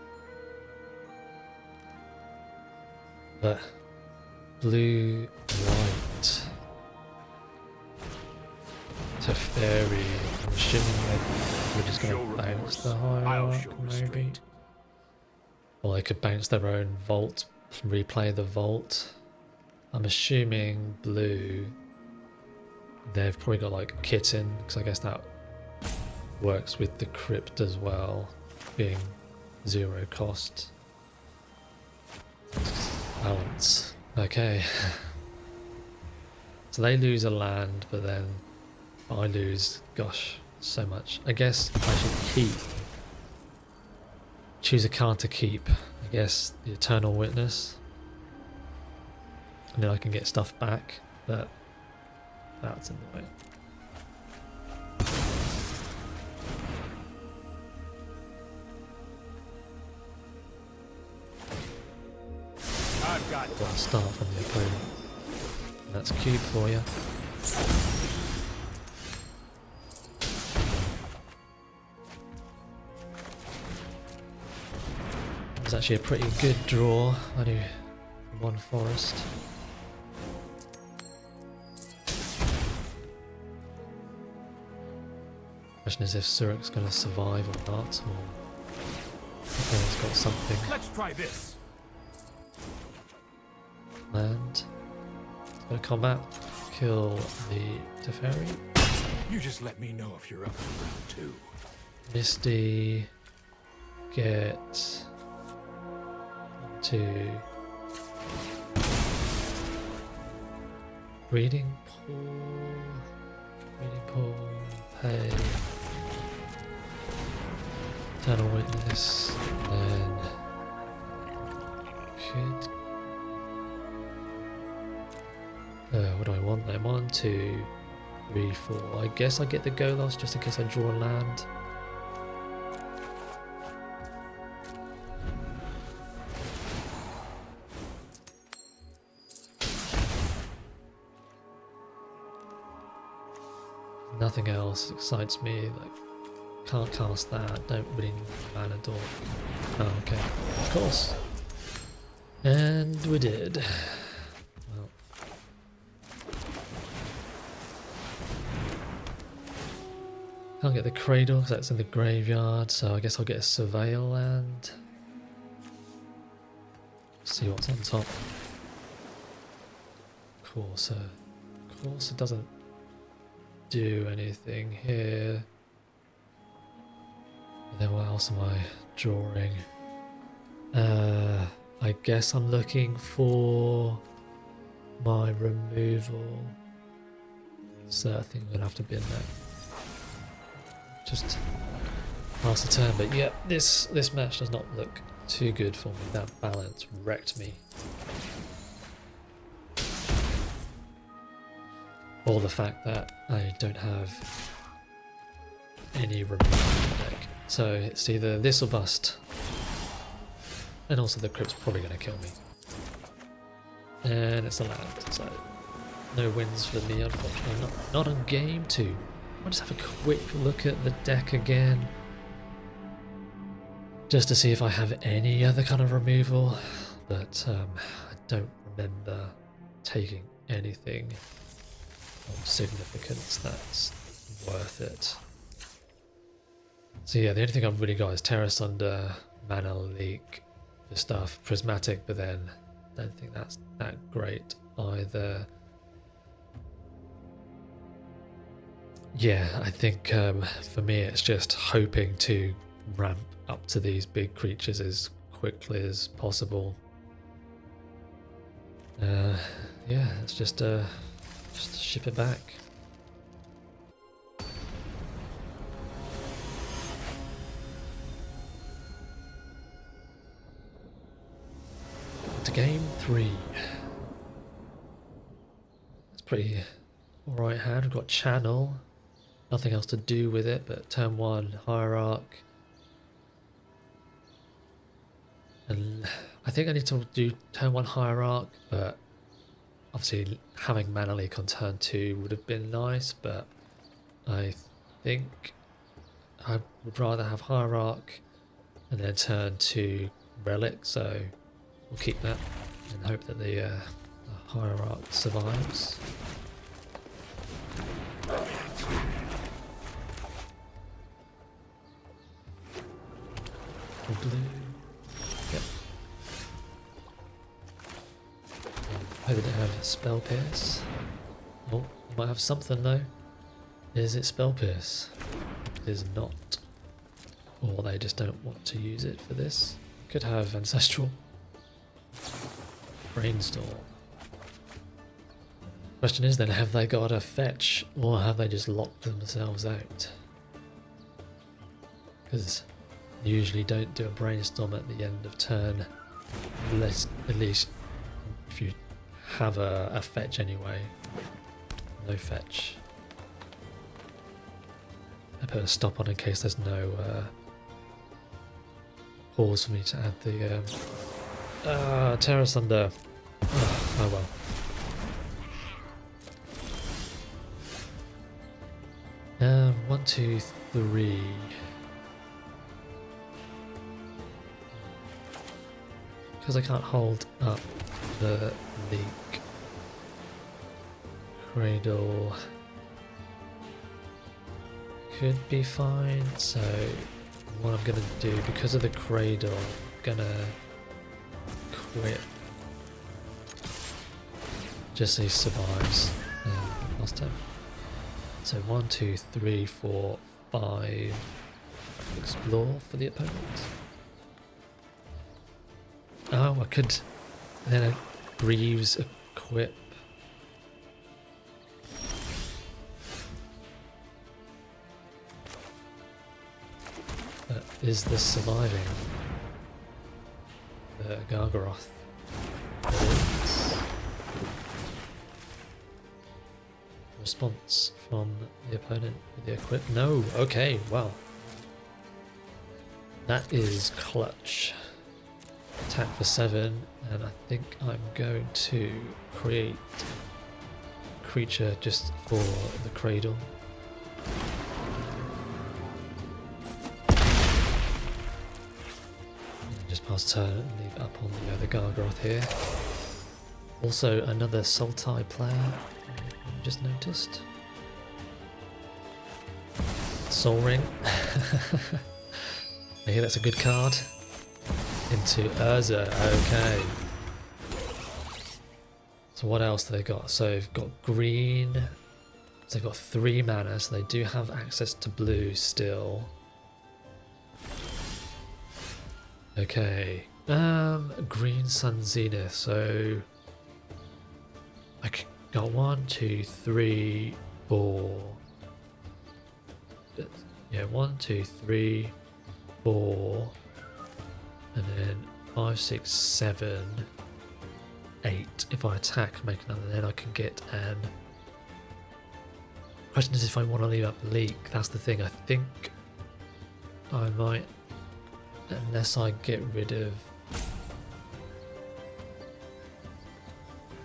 [SPEAKER 1] But blue, white. Teferi. I'm assuming we're just going to bounce the Hierarch, maybe. Or they could bounce their own Vault, replay the Vault. I'm assuming blue, they've probably got like Kitten, because I guess that works with the Crypt as well, being 0 cost. Balance. Okay. So they lose a land, but then I lose, gosh, so much. I guess I should choose a card to keep. I guess the Eternal Witness. And then I can get stuff back, but that's annoying.
[SPEAKER 2] I've got
[SPEAKER 1] Got to start from the opponent. And that's cube for you. It's actually a pretty good draw. I do 1 Forest. Question is if Surak's going to survive or not, or if he's got something.
[SPEAKER 2] Let's try this.
[SPEAKER 1] Land. Go to combat. Kill the Teferi.
[SPEAKER 2] You just let me know if you're up for round 2.
[SPEAKER 1] Misty, get to breeding pool, pay, eternal witness, and could what do I want them on? 2, 3, 4. I guess I get the go loss just in case I draw a land. Nothing else excites me, like can't cast that, don't really need mana door. Oh, okay, of course. And we did. Well. Can't get the cradle because that's in the graveyard, so I guess I'll get a surveil land. See what's on top. Courser doesn't do anything here. And then what else am I drawing? I guess I'm looking for my removal. So I think I'm gonna have to bin that. Just pass the turn, but yeah, this match does not look too good for me. That balance wrecked me. Or the fact that I don't have any removal in the deck. So it's either this or bust. And also the crypt's probably going to kill me. And it's a land, so no wins for me unfortunately. Not on game 2. I'll just have a quick look at the deck again. Just to see if I have any other kind of removal. But I don't remember taking anything of significance that's worth it. So yeah, the only thing I've really got is Terra Sunder, Mana Leak for stuff, Prismatic, but then I don't think that's that great either. Yeah, I think for me it's just hoping to ramp up to these big creatures as quickly as possible. Yeah, it's just ship it back. To game 3. It's pretty alright hand. We've got Channel. Nothing else to do with it, but turn 1 Hierarch. And I think I need to do turn 1 Hierarch, but obviously having Mana Leak on turn 2 would have been nice, but I think I would rather have Hierarch and then turn 2 Relic, so we'll keep that and hope that the Hierarch survives. Blue. Yep. Hope they don't have Spell Pierce. Oh, might have something though. Is it Spell Pierce? It is not. Or they just don't want to use it for this. Could have Ancestral. Brainstorm. Question is then, have they got a fetch or have they just locked themselves out? Because usually don't do a brainstorm at the end of turn unless at least if you have a fetch anyway. No fetch. I put a stop on in case there's no pause for me to add the Terra Sunder. Oh well. One, two, three. Because I can't hold up the leak. Cradle could be fine, so what I'm gonna do, because of the cradle, I'm gonna quit just so he survives last time. So 1, 2, 3, 4, 5. Explore for the opponent. Oh, I could then a Greaves equip. Is this surviving? The Gargaroth. It is. Response from the opponent with the equip. No, okay, wow. That is clutch. Attack for 7, and I think I'm going to create a creature just for the cradle. Just pass turn and leave it up on the other Gargaroth here. Also another Sultai player, I just noticed. Soul Ring. Maybe that's a good card. Into Urza, okay. So what else do they got? So they've got green. So they've got 3 mana, so they do have access to blue still. Okay. Green Sun Zenith, so I got 1, 2, 3, 4. Yeah, 1, 2, 3, 4. And then 5, 6, 7, 8. If I attack, make another, then I can get an. Question is if I want to leave up Leak. That's the thing. I think I might, unless I get rid of.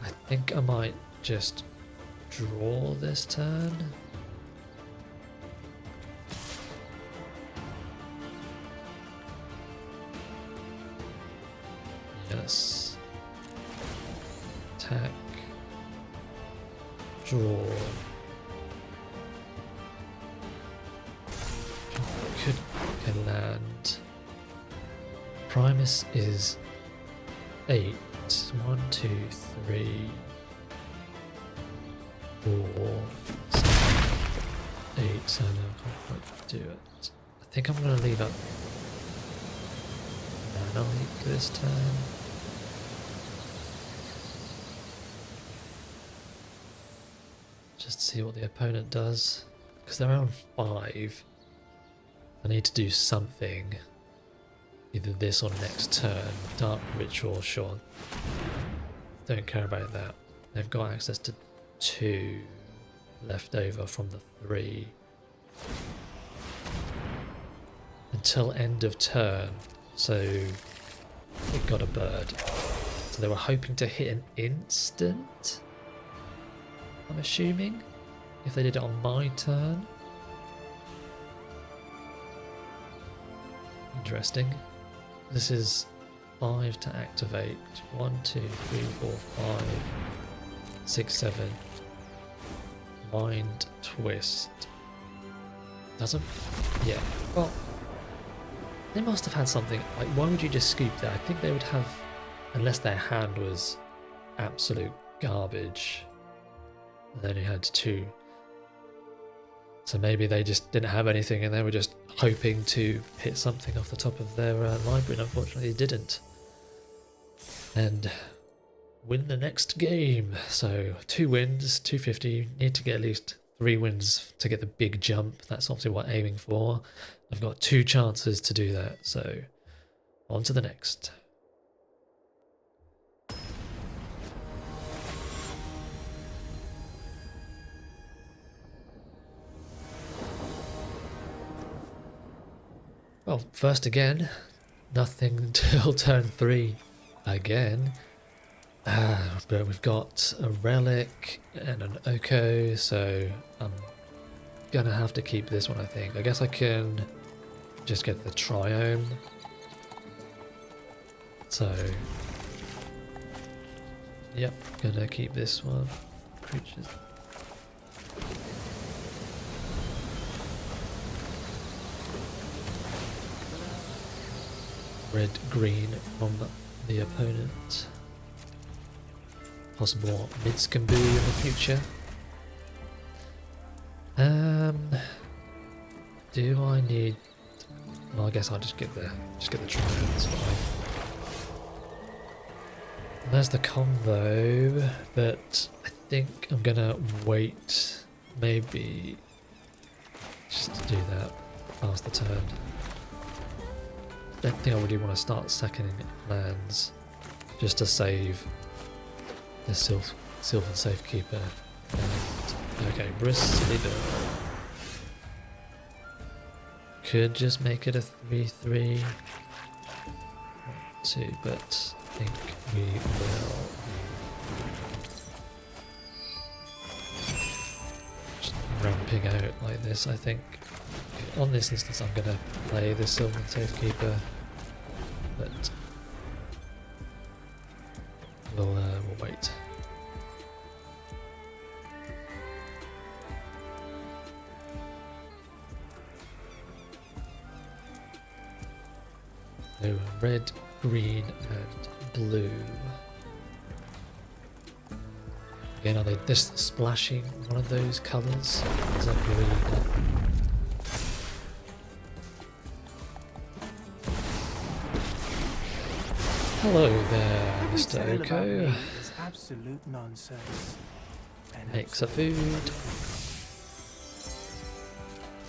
[SPEAKER 1] I think I might just draw this turn. Yes. Attack. Draw. Could get land. Primus is 8. 1, 2, 3, 4, 7, 8. So no, I can't quite do it. I think I'm going to leave up Mana Leak this turn. Just see what the opponent does. Because they're on 5. I need to do something. Either this or next turn. Dark Ritual, sure. Don't care about that. They've got access to 2 left over from the 3. Until end of turn. So it got a bird. So they were hoping to hit an instant, I'm assuming, if they did it on my turn. Interesting. This is 5 to activate. 1, 2, 3, 4, 5, 6, 7. Mind Twist. Doesn't? Yeah. Well, they must have had something. Like, why would you just scoop that? I think they would have, unless their hand was absolute garbage. And then you had 2. So maybe they just didn't have anything and they were just hoping to hit something off the top of their library, and unfortunately they didn't. And win the next game. So 2 wins, 250. Need to get at least 3 wins to get the big jump. That's obviously what I'm aiming for. I've got 2 chances to do that. So on to the next. Well, first again, nothing until turn 3 again. But we've got a relic and an Oko, so I'm gonna have to keep this one, I think. I guess I can just get the Triome. So, yep, gonna keep this one. Creatures. Red, green from the opponent. Possible Midscamboo in the future. Do I need? Well, I guess I'll just get the trident. That's fine. There's the combo, but I think I'm gonna wait. Maybe just to do that. Pass the turn. Don't think I really want to start sacking lands just to save the Sylvan Safekeeper. And, okay, Bristol could just make it a 3/3, 2, but I think we will just ramping out like this. I think on this instance I'm gonna play the Sylvan Safekeeper, but we'll wait. So red, green, and blue. Again, are they this splashing one of those colours? Is that green? Hello there,
[SPEAKER 2] Every
[SPEAKER 1] Mr.
[SPEAKER 2] tale about
[SPEAKER 1] Oko.
[SPEAKER 2] me is absolute nonsense. And
[SPEAKER 1] Makes a food.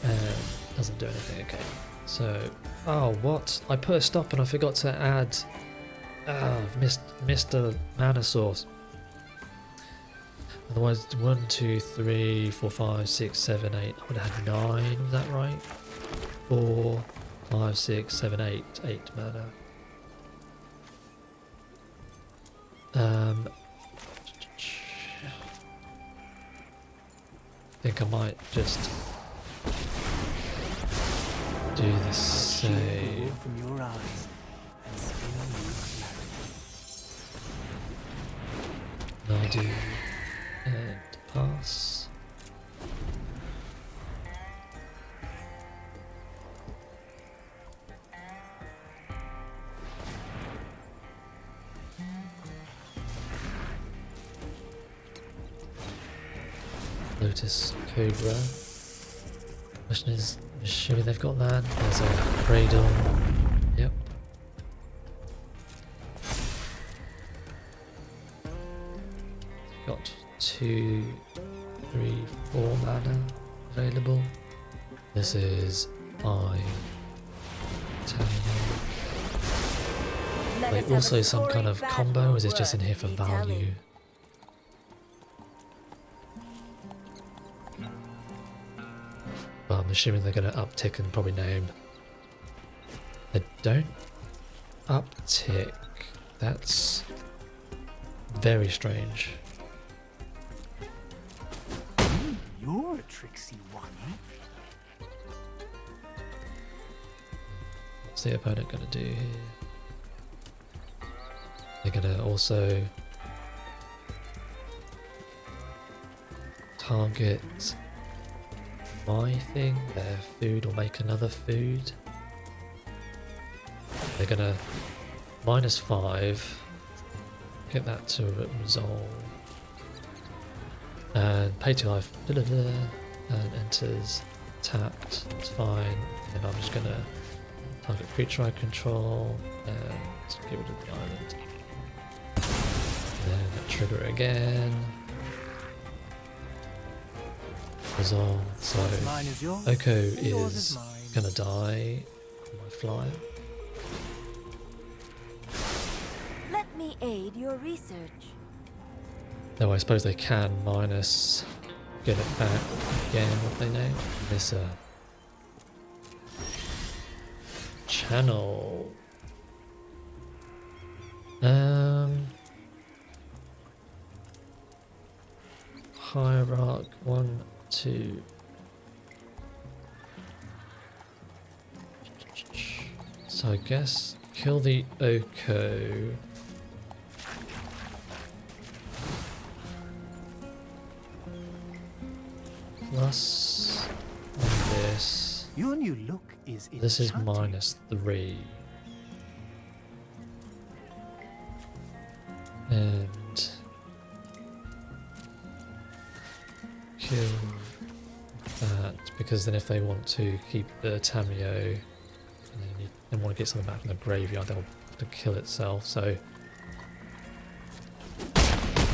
[SPEAKER 1] And doesn't do anything, okay. So, oh what? I put a stop and I forgot to add... I've missed a mana source. Otherwise, 1, 2, 3, 4, 5, 6, 7, 8. I would have had 9, was that right? 4, 5, 6, 7, 8. 8 mana. I think I might just do the same.
[SPEAKER 2] from your eyes and spin you
[SPEAKER 1] I do and pass. Lotus Cobra. Question is, I'm assuming they've got land. There's a cradle. Yep. Got 2, 3, 4 mana available. This is 5, 10. Like also some kind of combo, or is it just in here for value? Well, I'm assuming they're going to uptick and probably name. They don't uptick. That's very strange.
[SPEAKER 2] You're a tricksy one.
[SPEAKER 1] What's the opponent going to do here? They're going to also target my thing, their food, or make another food. They're gonna -5, get that to resolve, and pay 2 life, and enters tapped. It's fine. And I'm just gonna target creature I control and get rid of the island. And then trigger it again. Resolve. So
[SPEAKER 2] Mine is yours,
[SPEAKER 1] Oko
[SPEAKER 2] and yours
[SPEAKER 1] is
[SPEAKER 2] mine.
[SPEAKER 1] gonna die on my flyer.
[SPEAKER 3] Let me aid your research.
[SPEAKER 1] Though I suppose they can minus get it back again, what they name. This channel. Hierarch 1, 2. So I guess kill the Oko. Plus this.
[SPEAKER 2] Your new look is
[SPEAKER 1] This is
[SPEAKER 2] enchanting.
[SPEAKER 1] -3. And kill that, because then if they want to keep the Tamio and want to get something back from the graveyard, they'll have to kill itself. So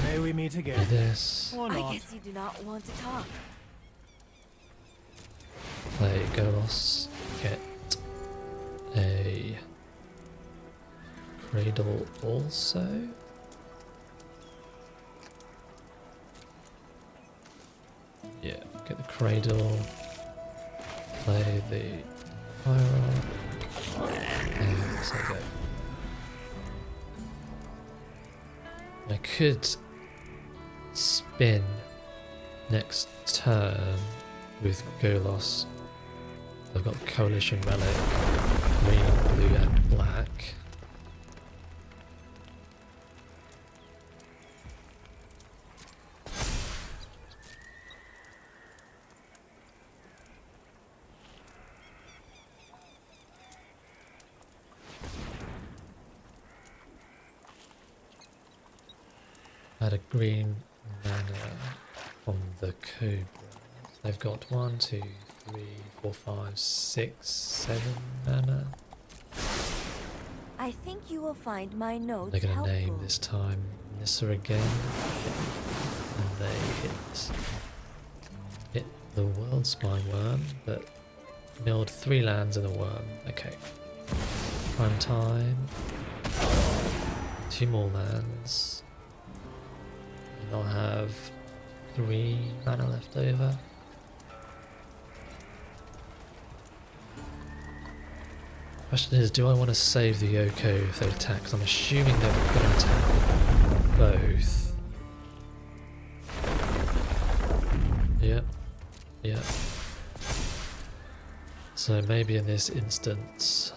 [SPEAKER 2] May we meet
[SPEAKER 1] do
[SPEAKER 2] again?
[SPEAKER 1] this,
[SPEAKER 2] Or
[SPEAKER 3] I
[SPEAKER 2] not?
[SPEAKER 3] guess you do not want to talk.
[SPEAKER 1] play Golos, get a cradle also. Yeah, get the cradle, play the pyro, and so go. I could spin next turn with Golos. I've got Coalition Relic, green, blue and black. Add a green mana from the Cobra. They've got 1, 2, 3, 4, 5, 6, 7 mana.
[SPEAKER 3] I think you will find my notes
[SPEAKER 1] They're gonna
[SPEAKER 3] helpful.
[SPEAKER 1] name this time Nissa again. And they hit the World Spine Worm, but milled 3 lands and a worm. Okay. Prime time. 2 more lands. And I'll have 3 mana left over. Question is, do I want to save the Yoko if they attack? 'Cause I'm assuming they're going to attack both. Yep. Yep. So maybe in this instance...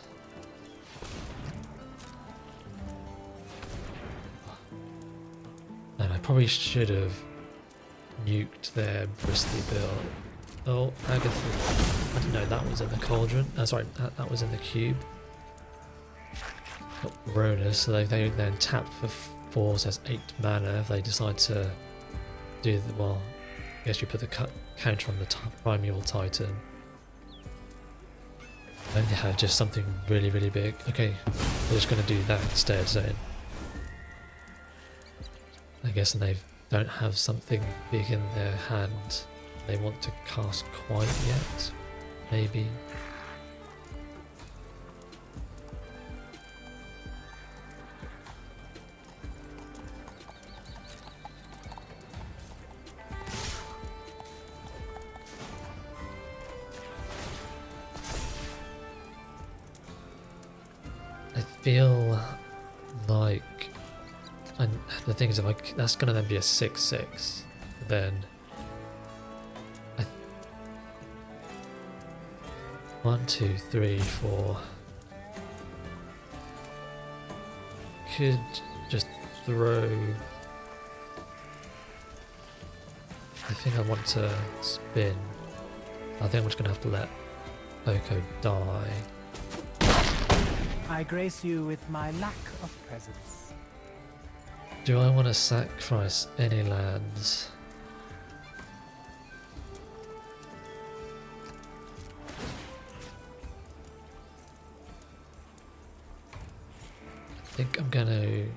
[SPEAKER 1] And I probably should have nuked their bristly bill. Oh, Agatha. I didn't know that was in the cauldron. Sorry, that was in the cube. Got Rona, so they then tap for 4, so that's 8 mana if they decide to do the, well, I guess you put the counter on the Primeval Titan. And they have just something really, really big. Okay, we're just going to do that instead, so I guess they don't have something big in their hand they want to cast quite yet, maybe. I feel like, and the thing is, if that's gonna then be a 6/6, then 1, 2, 3, 4. Could just throw. I think I want to spin. I think I'm just gonna have to let Oko die.
[SPEAKER 2] I grace you with my lack of presence.
[SPEAKER 1] Do I want to sacrifice any lands? I think I'm going to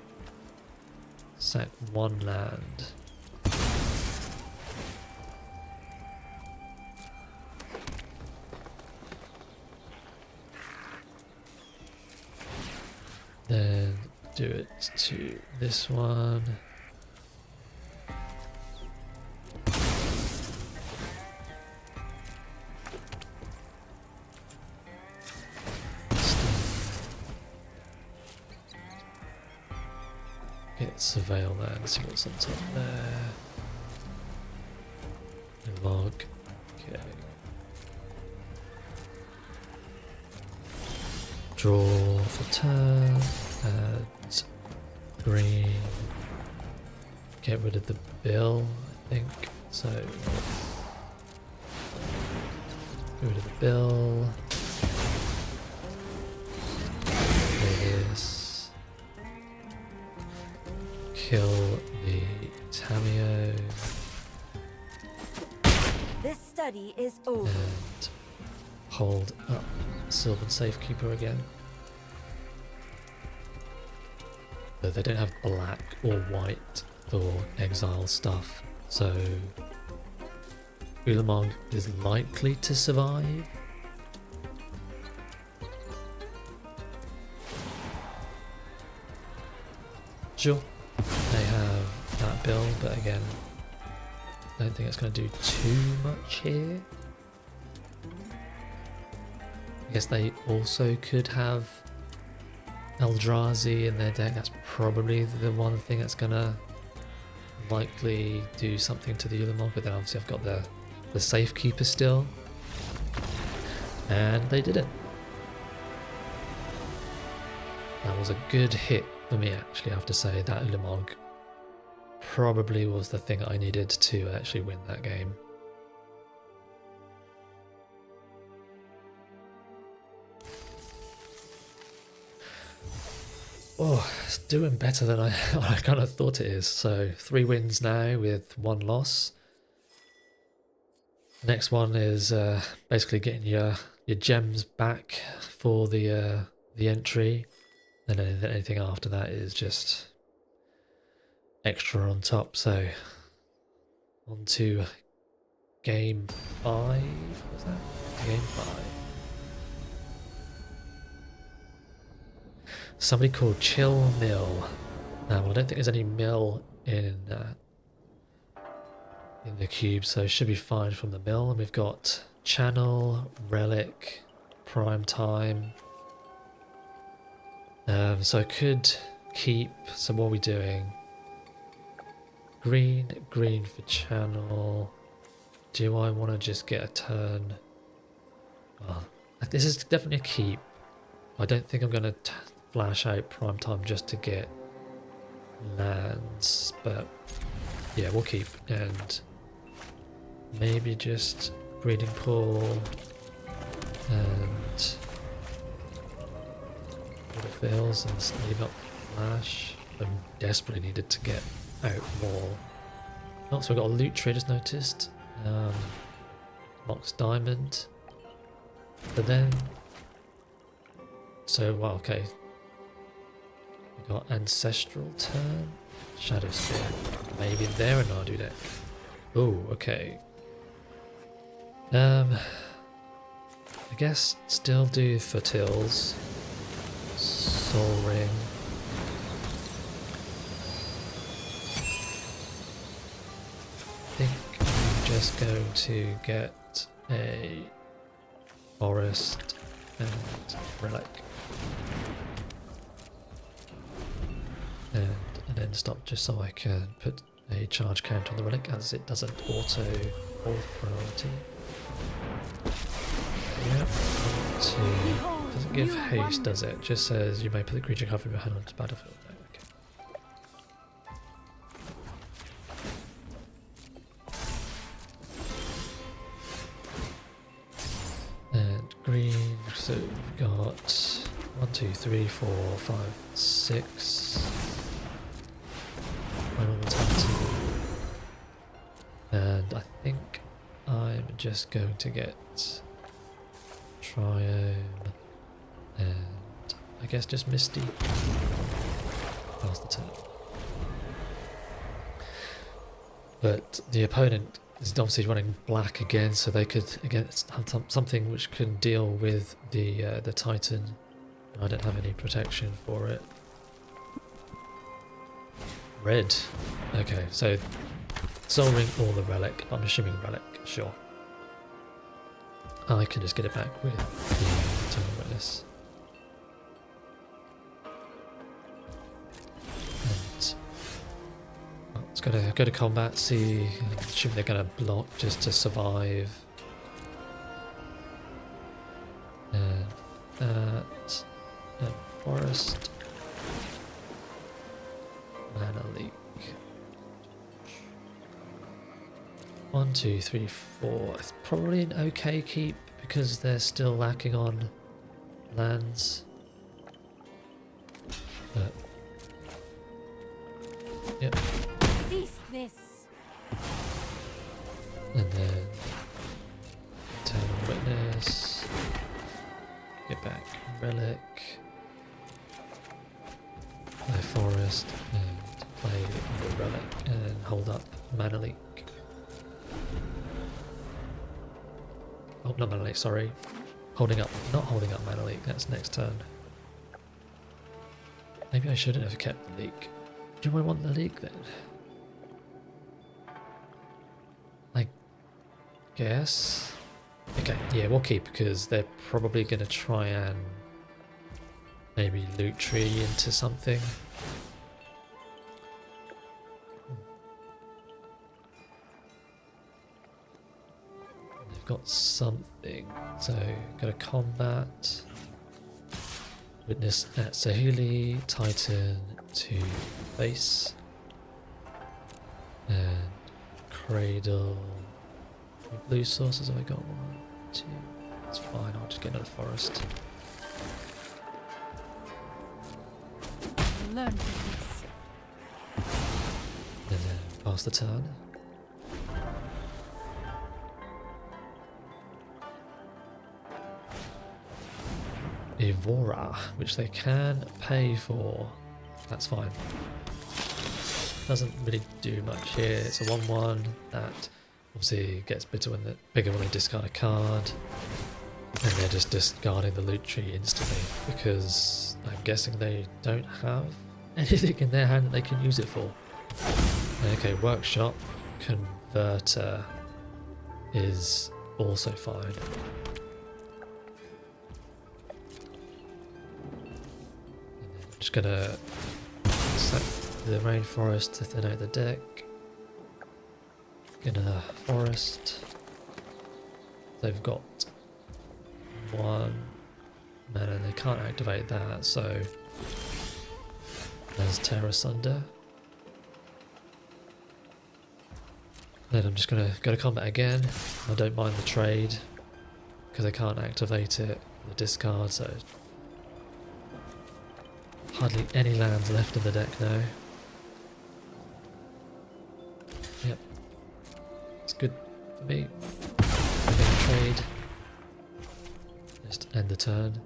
[SPEAKER 1] sack 1 land. Then do it to this one. Get surveil there and see what's on top there. Log. Okay. Draw for turn. Add green. Get rid of the bill, I think. So get rid of the bill. Play this. Kill the Tamio.
[SPEAKER 3] This study is over.
[SPEAKER 1] And hold up Sylvan Safekeeper again. But they don't have black or white for exile stuff, so Ulamog is likely to survive. Sure, they have that build, but again, I don't think it's going to do too much here. I guess they also could have Eldrazi in their deck. That's probably the one thing that's going to likely do something to the Ulamog, but then obviously I've got the Safekeeper still. And they did it. That was a good hit for me, actually. I have to say that Ulamog probably was the thing I needed to actually win that game. Oh, it's doing better than I kind of thought it is. So 3 wins now with 1 loss. Next one is basically getting your gems back for the entry, and then anything after that is just extra on top. So on to game 5. What's that? Game 5. Somebody called Chill Mill. Now I don't think there's any mill in the cube, so it should be fine from the mill. And we've got Channel, Relic, Prime Time. So I could keep. So what are we doing? Green for Channel. Do I want to just get a turn? Well, this is definitely a keep. I don't think I'm going to flash out Prime Time just to get lands, but yeah, we'll keep. And maybe just Breeding Pool and Waterfills and leave up Flash. I desperately needed to get out more. Oh, so we've got a Loot Trader's noticed. Mox Diamond. But then... So, well, okay. We've got Ancestral Turn. Shadow Spear. Maybe they're an Nardu deck. Oh, okay. I guess still do Fertiles. Soul Ring. I think I'm just going to get a Forest and Relic. And then stop just so I can put a charge count on the Relic, as it doesn't auto hold priority. Yep, doesn't give haste, does it? Just says you may put the creature card from your hand onto the battlefield. Okay. And green, so we've got 1, 2, 3, 4, 5, 6. And I think I'm just going to get Triome and I guess just Misty. Pass the turn. But the opponent is obviously running black again, so they could again have something which can deal with the Titan. I don't have any protection for it. Red. Okay, so Soul Ring or the Relic. I'm assuming Relic, sure. I can just get it back with the Eternal Witness. And well, let's go to combat, see, assume they're going to block just to survive. And that, and Forest. Mana Leak. 1, 2, 3, 4. It's probably an okay keep because they're still lacking on lands. But yep.
[SPEAKER 3] Cease this.
[SPEAKER 1] And then relic, play forest, and play the relic, and hold up mana leak. Oh, not mana leak, sorry. Holding up, not holding up mana leak, that's next turn. Maybe I shouldn't have kept the leak. Do I want the leak then? I guess. Okay, yeah, we'll keep because they're probably going to try and maybe loot tree into something. They've got something, so go to combat. Witness at Sahili, Titan to base, and Cradle. Blue sources, have I got 1, 2? That's fine, I'll just get another forest.
[SPEAKER 3] Learn from this.
[SPEAKER 1] And then pass the turn. Evora, which they can pay for. That's fine. Doesn't really do much here. It's a 1/1 that obviously gets bigger when they discard a card. And they're just discarding the loot tree instantly because I'm guessing they don't have anything in their hand that they can use it for. Okay, workshop converter is also fine. I'm just gonna sack the rainforest to thin out the deck. In a forest. They've got 1 mana, they can't activate that, so there's Terra Sunder. Then I'm just gonna go to combat again. I don't mind the trade because I can't activate it, the discard, so hardly any lands left in the deck now. Yep. It's good for me. I'm gonna trade. Just end the turn.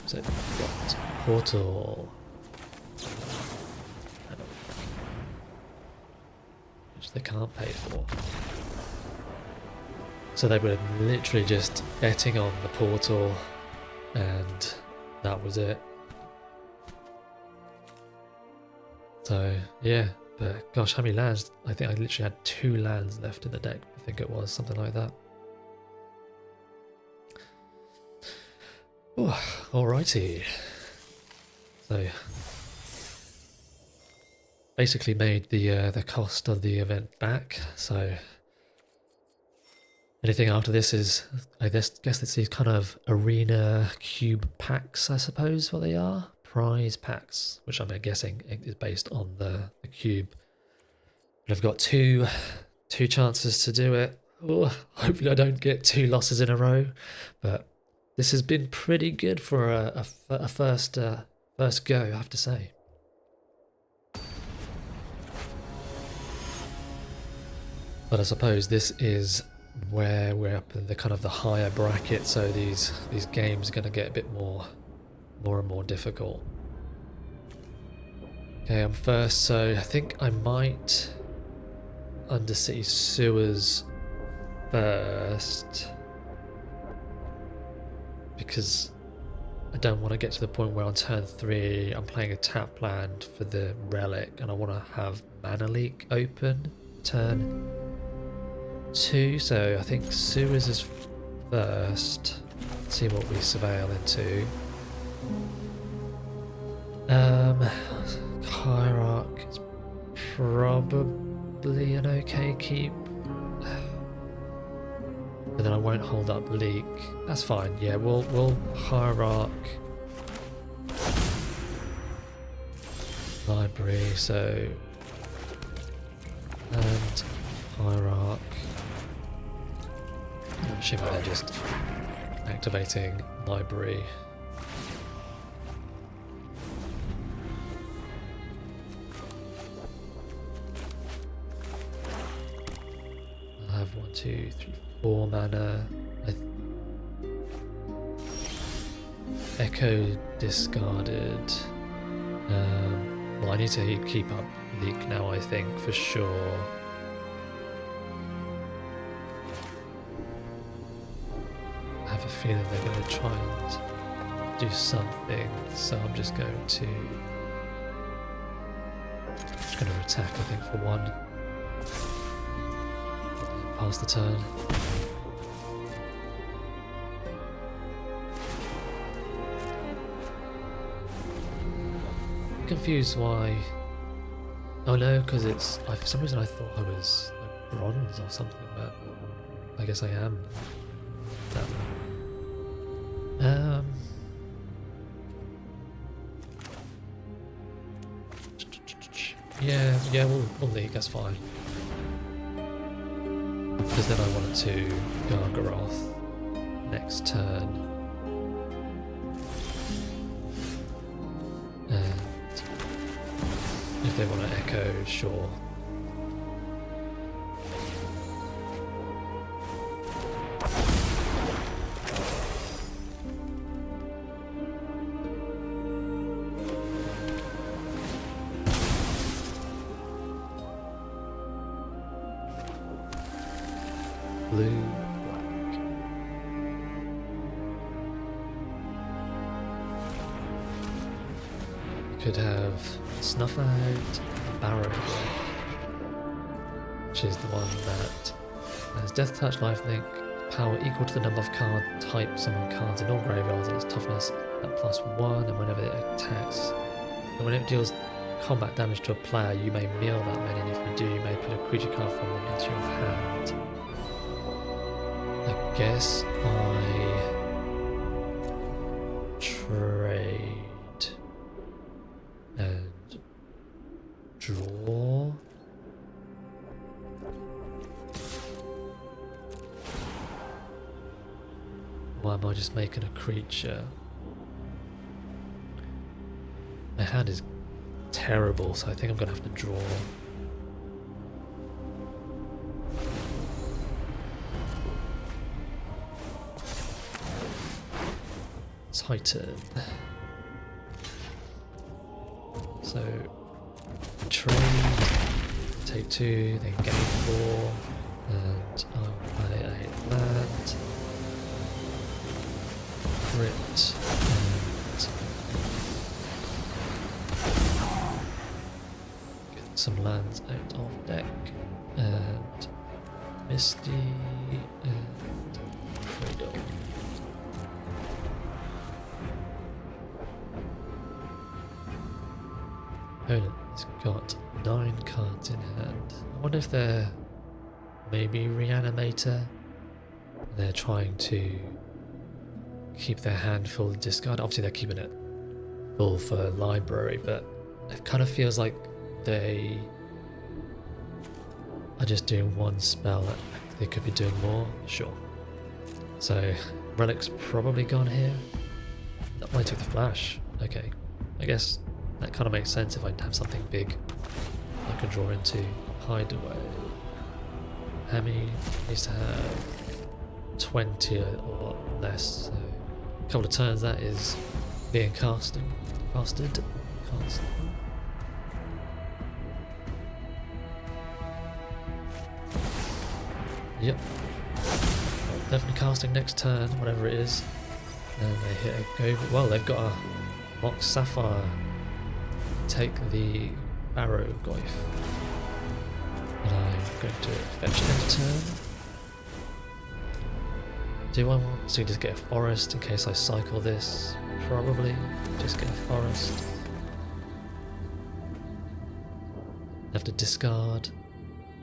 [SPEAKER 1] So we've got portal. Which they can't pay for. So they were literally just betting on the portal and that was it. So yeah, but gosh, how many lands? I think I literally had 2 lands left in the deck. I think it was something like that. Ooh, alrighty. So basically made the cost of the event back. So anything after this is, I guess it's these kind of arena cube packs, I suppose what they are. Prize packs, which I'm guessing is based on the cube. But I've got two chances to do it. Ooh, hopefully I don't get 2 losses in a row, but this has been pretty good for a first go, I have to say. But I suppose this is where we're up in the kind of the higher bracket, so these games are going to get a bit more and more difficult. Okay, I'm first, so I think I might Undercity Sewers first, because I don't want to get to the point where on turn 3 I'm playing a tap land for the relic and I want to have Mana Leak open turn 2, so I think Sewers is first. Let's see what we surveil into. Hierarch is probably an okay keep. But then I won't hold up Leak. That's fine, yeah, we'll Hierarch. Library, so and Hierarch. I'm assuming they're just activating library. I have 1, 2, 3, 4 mana. Echo discarded. Well, I need to keep up Leak now, I think, for sure. I have a feeling they're going to try and do something, so I'm just going to attack, I think, for 1. Pass the turn. I'm confused why. Oh no, because it's. For some reason I thought I was like bronze or something, but I guess I am. Yeah, we'll leak, that's fine. Because then I wanted to Gargaroth next turn. And if they want to echo, sure. Blue, black. You could have Snuff Out, Barrow, which is the one that has Death Touch, Lifelink, power equal to the number of card types summon cards in all graveyards, and its toughness at +1, and whenever it attacks, and when it deals combat damage to a player, you may mill that many, and if you do, you may put a creature card from them into your hand. I guess I trade and draw. Why am I just making a creature? My hand is terrible, so I think I'm gonna have to draw. Titan. So trade, take 2, then gain 4, and I'll play a land, crit, and get some lands out of deck, and Misty, and Cradle. Opponent's got 9 cards in hand. I wonder if they're maybe Reanimator. They're trying to keep their hand full of discard. Obviously they're keeping it full for library, but it kind of feels like they are just doing one spell. They could be doing more, sure. So Relic's probably gone here. That might take the flash. Okay, I guess that kind of makes sense if I have something big I can draw into. Hideaway. Hemi needs to have 20 or less, so a couple of turns that is being casted. Yep. Definitely casting next turn, whatever it is. And they hit a go. Well, they've got a Mox Sapphire. Take the Barrow Goyf. And I'm going to fetch end turn. Do I want to just get a forest in case I cycle this? Probably. Just get a forest. Have to discard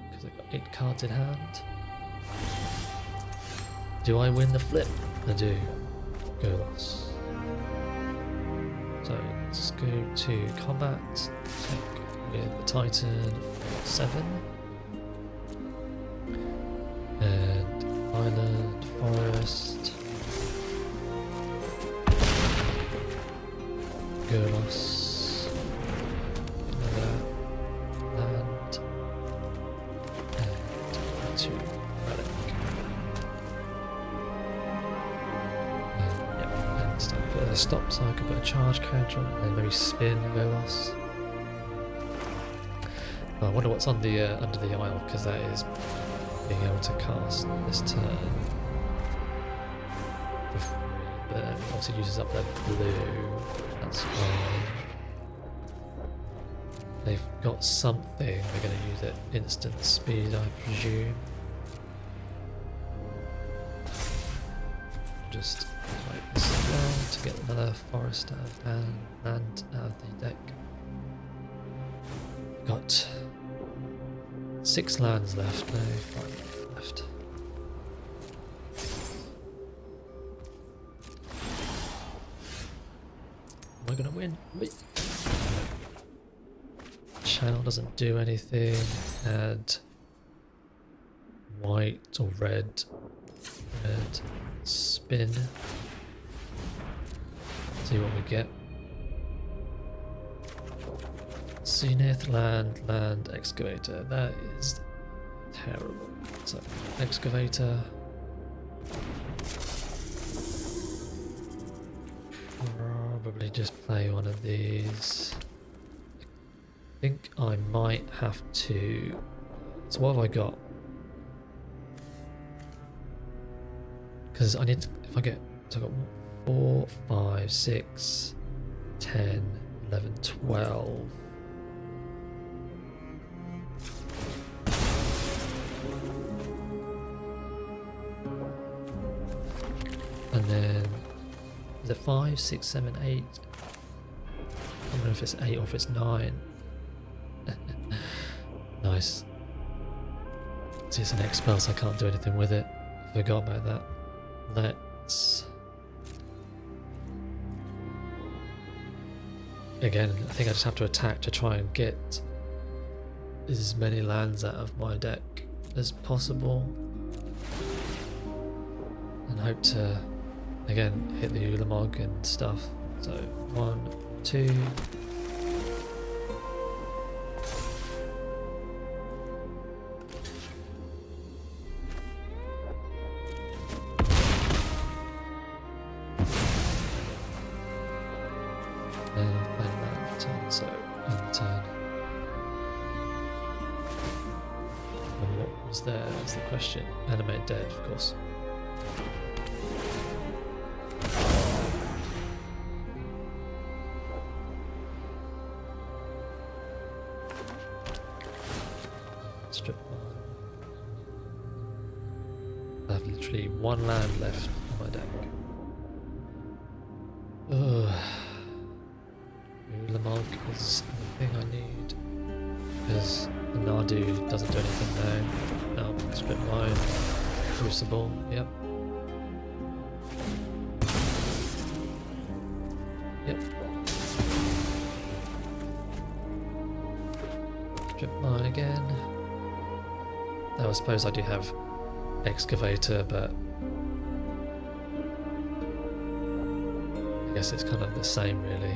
[SPEAKER 1] because I've got 8 cards in hand. Do I win the flip? I do. Go loss. So let's go to combat. Take with the Titan 7. And Island, Forest. Go loss. Another land. And to Relic. put a stop so I could put a charge counter on it, and then maybe spin Golos. Oh, I wonder what's on the under the isle, because that is being able to cast this turn for free, but it obviously uses up that blue. That's fine. They've got something. They're going to use it instant speed, I presume. Just type this as well to get another forest out of land out of the deck. Got 6 lands left, no, 5 left. Am I gonna win? Wait. Channel doesn't do anything, and white or red, spin. See what we get. Zenith, land, excavator. That is terrible. So, excavator. Probably just play one of these. I think I might have to. So what have I got? Because I need to, if I get, so I got 4, 5, 6, 10, 11, 12. And then, is it 5, 6, 7, 8? I don't know if it's 8 or if it's 9. Nice. See, it's an X spell, so I can't do anything with it. Forgot about that. Let's... Again, I think I just have to attack to try and get as many lands out of my deck as possible. And hope to, again, hit the Ulamog and stuff. So, 1, 2... So, end turn. And what was there is the question. Animate dead, of course. Strip mine. I have literally 1 land left on my deck. Ugh. Lamog is the thing I need, because the Nardu doesn't do anything now. No, strip mine, Crucible, yep. Yep. Strip mine again. Now I suppose I do have Excavator, but I guess it's kind of the same really.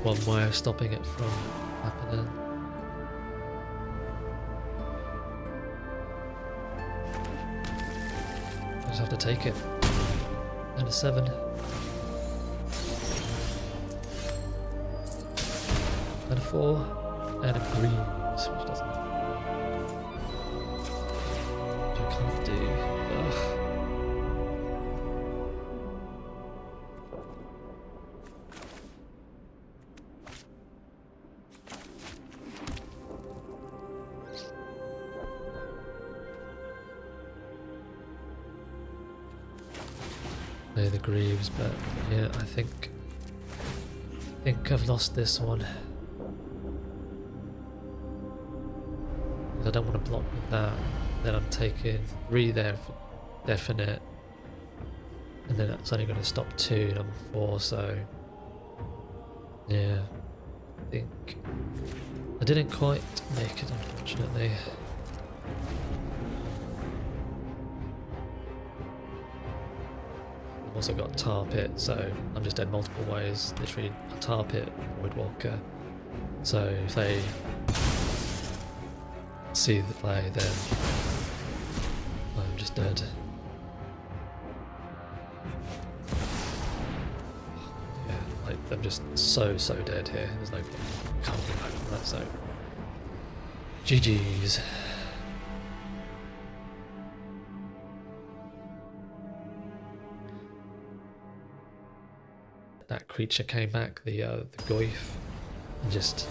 [SPEAKER 1] One way of stopping it from happening. I just have to take it. And a 7. And a 4. And a green, which doesn't. Which I can't do. Ugh. The Greaves, but yeah, I think I've lost this one. I don't want to block with that. Then I'm taking 3 there for definite, and then that's only going to stop 2, number 4. So yeah, I think I didn't quite make it, unfortunately. I've also got tar pit, so I'm just dead multiple ways. Literally a tar pit, void walker. So if they see the play, then I'm just dead. Yeah, like I'm just so dead here. There's no point coming back from that, so GG's. That creature came back, the Goyf, and just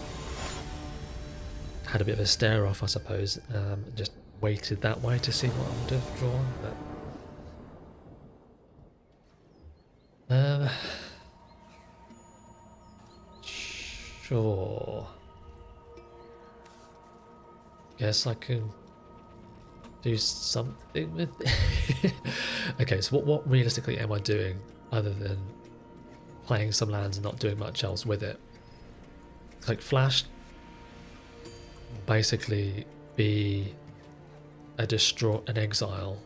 [SPEAKER 1] had a bit of a stare off, I suppose. Just waited that way to see what I would have drawn, but sure. Guess I can do something with it. Okay, so what realistically am I doing other than playing some lands and not doing much else with it? Like flash basically be an exile.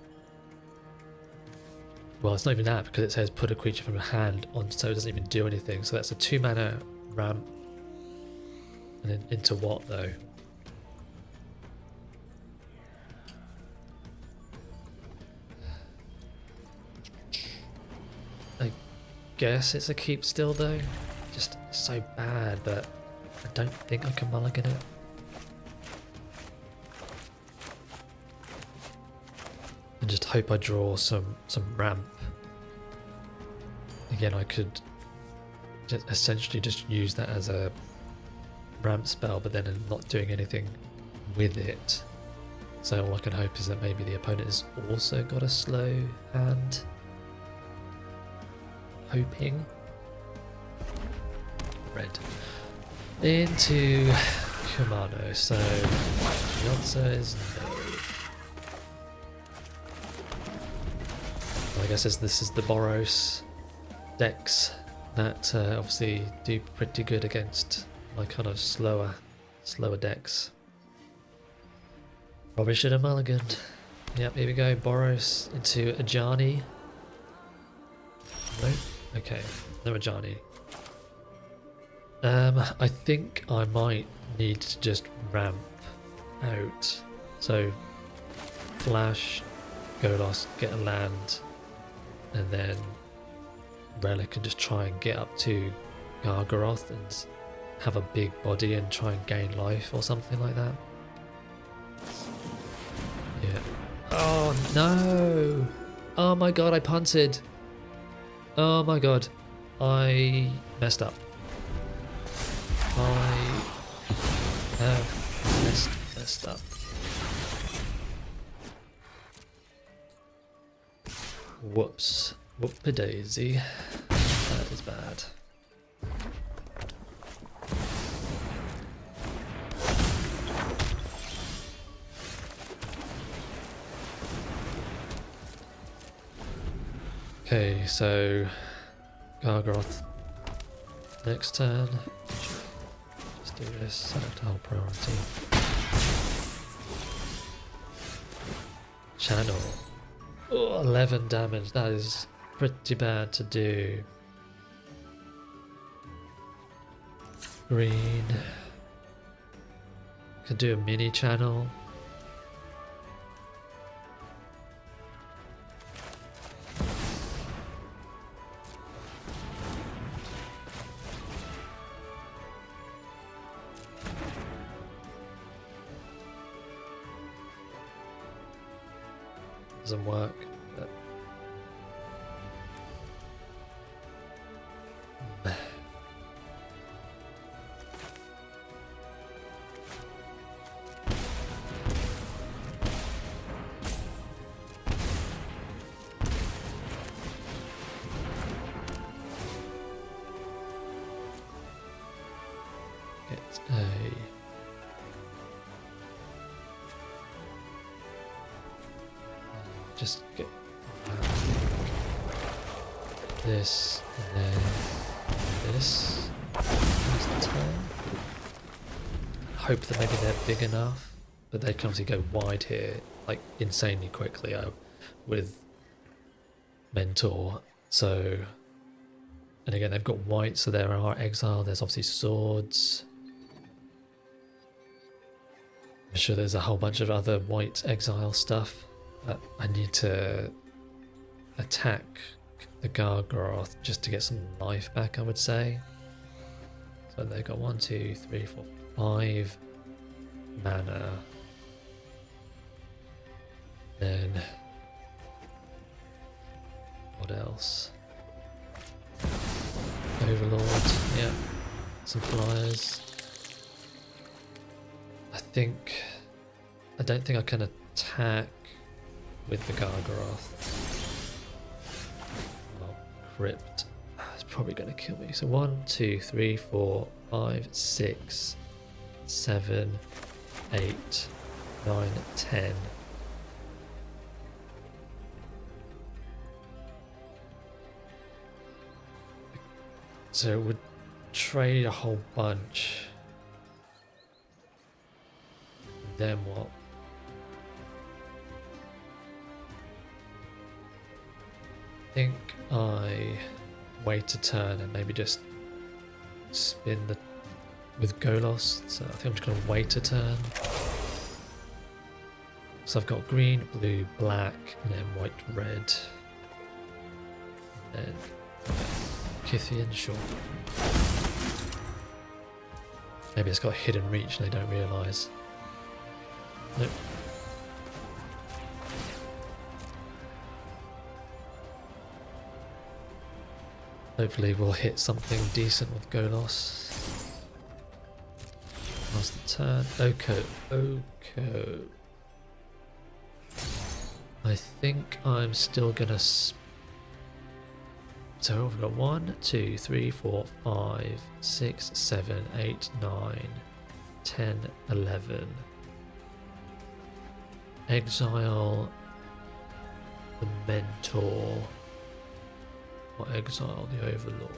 [SPEAKER 1] Well, it's not even that, because it says put a creature from your hand on, so it doesn't even do anything. So that's a 2 mana ramp. And then into what though? I guess it's a keep still though. Just so bad, but I don't think I can mulligan it. And just hope I draw some ramp. Again, I could just essentially just use that as a ramp spell, but then I'm not doing anything with it. So all I can hope is that maybe the opponent has also got a slow hand. Hoping. Red. Into Kumano, so the answer is no. I guess this is the Boros decks that obviously do pretty good against my kind of slower decks. Probably should have mulliganed. Yep, here we go. Boros into Ajani. Nope. Okay, no Ajani. I think I might need to just ramp out. So flash, go lost, get a land, and then Relic and just try and get up to Gargaroth and have a big body and try and gain life or something like that. Yeah. Oh no! Oh my god, I punted! Oh my god, I messed up. I have messed up. Whoops. Whoop-a-daisy. That is bad. Okay, so Gargaroth next turn. Let's do this. Select whole priority. Channel. Oh, 11 damage. That is pretty bad to do. Green. Could do a mini channel. Doesn't work, but it's a just get this and then this next turn. Hope that maybe they're big enough, but they can obviously go wide here like insanely quickly with Mentor So, and again, they've got white, so there are exile. There's obviously swords. I'm sure there's a whole bunch of other white exile stuff. But I need to attack the Gargaroth just to get some life back, I would say. So they've got 1, 2, 3, 4, 5 mana. Then what else? Overlord, yeah. Some flyers. I don't think I can attack with the Gargaroth. Oh, crypt. It's probably going to kill me. So 1, 2, 3, 4, 5, 6, 7, 8, 9, 10. So it would trade a whole bunch. Then what? I think I wait a turn and maybe just spin the with Golos. So I think I'm just going to wait a turn. So I've got green, blue, black, and then white, red. And then Kithian, sure. Maybe it's got hidden reach and they don't realise. Nope. Hopefully we'll hit something decent with Golos. Last the turn. Oko. I think I'm still gonna. So we've got 1, 2, 3, 4, 5, 6, 7, 8, 9, 10, 11. Exile the Mentor. Or exile the Overlord.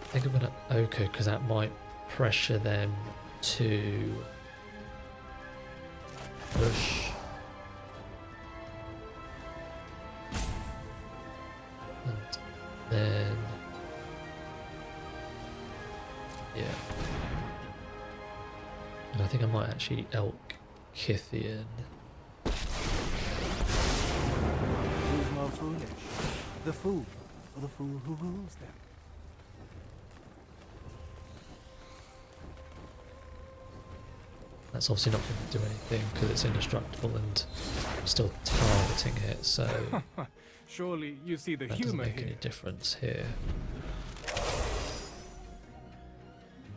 [SPEAKER 1] I think I'm going to Oko because that might pressure them to push. And then, yeah. And I think I might actually Elk Kithian.
[SPEAKER 2] Who's more foolish? The fool, or the fool who rules them?
[SPEAKER 1] That's obviously not going to do anything because it's indestructible and I'm still targeting it, so
[SPEAKER 2] Surely you see the
[SPEAKER 1] that doesn't
[SPEAKER 2] humor
[SPEAKER 1] make
[SPEAKER 2] here.
[SPEAKER 1] any difference here.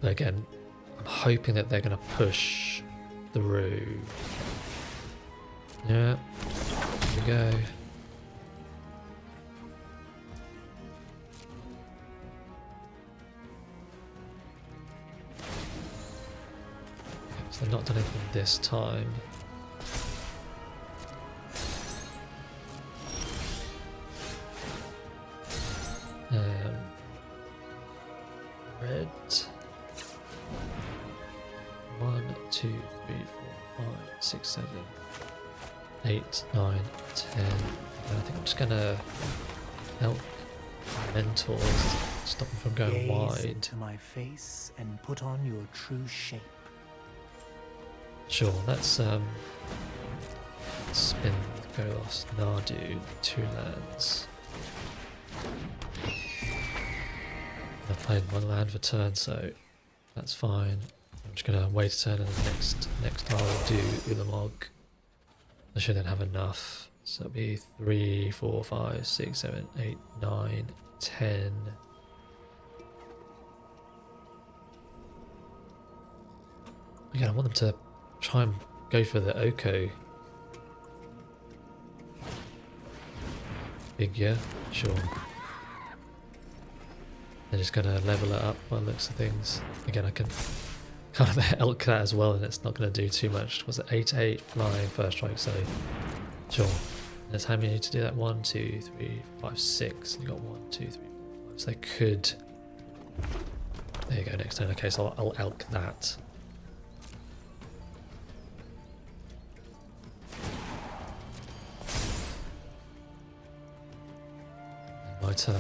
[SPEAKER 1] But again, I'm hoping that they're going to push through. Yeah, here we go. So they've not done anything this time. Red. 1, 2, 3, 4, 5, 6, 7, 8, 9, 10. And I think I'm just gonna help mentors stop them from going
[SPEAKER 2] Gaze
[SPEAKER 1] wide.
[SPEAKER 2] into my face and put on your true shape.
[SPEAKER 1] Sure, let's spin Golos, Nardu, 2 lands. I've played 1 land for turn, so that's fine. I'm just gonna wait a turn and the next I'll do Ulamog. I should then have enough. So it'll be 3, 4, 5, 6, 7, 8, 9, 10. Again, I want them to try and go for the Oko figure, sure. They're just gonna level it up by the looks of things. Again, I can kind of elk that as well and it's not gonna do too much. Was it 8/8 flying first strike, so sure. That's how many you need to do that. 1, 2, 3, 5, 6. You got 1, 2, 3, 4, 5. So they could. There you go, next turn. Okay, so I'll elk that. my turn.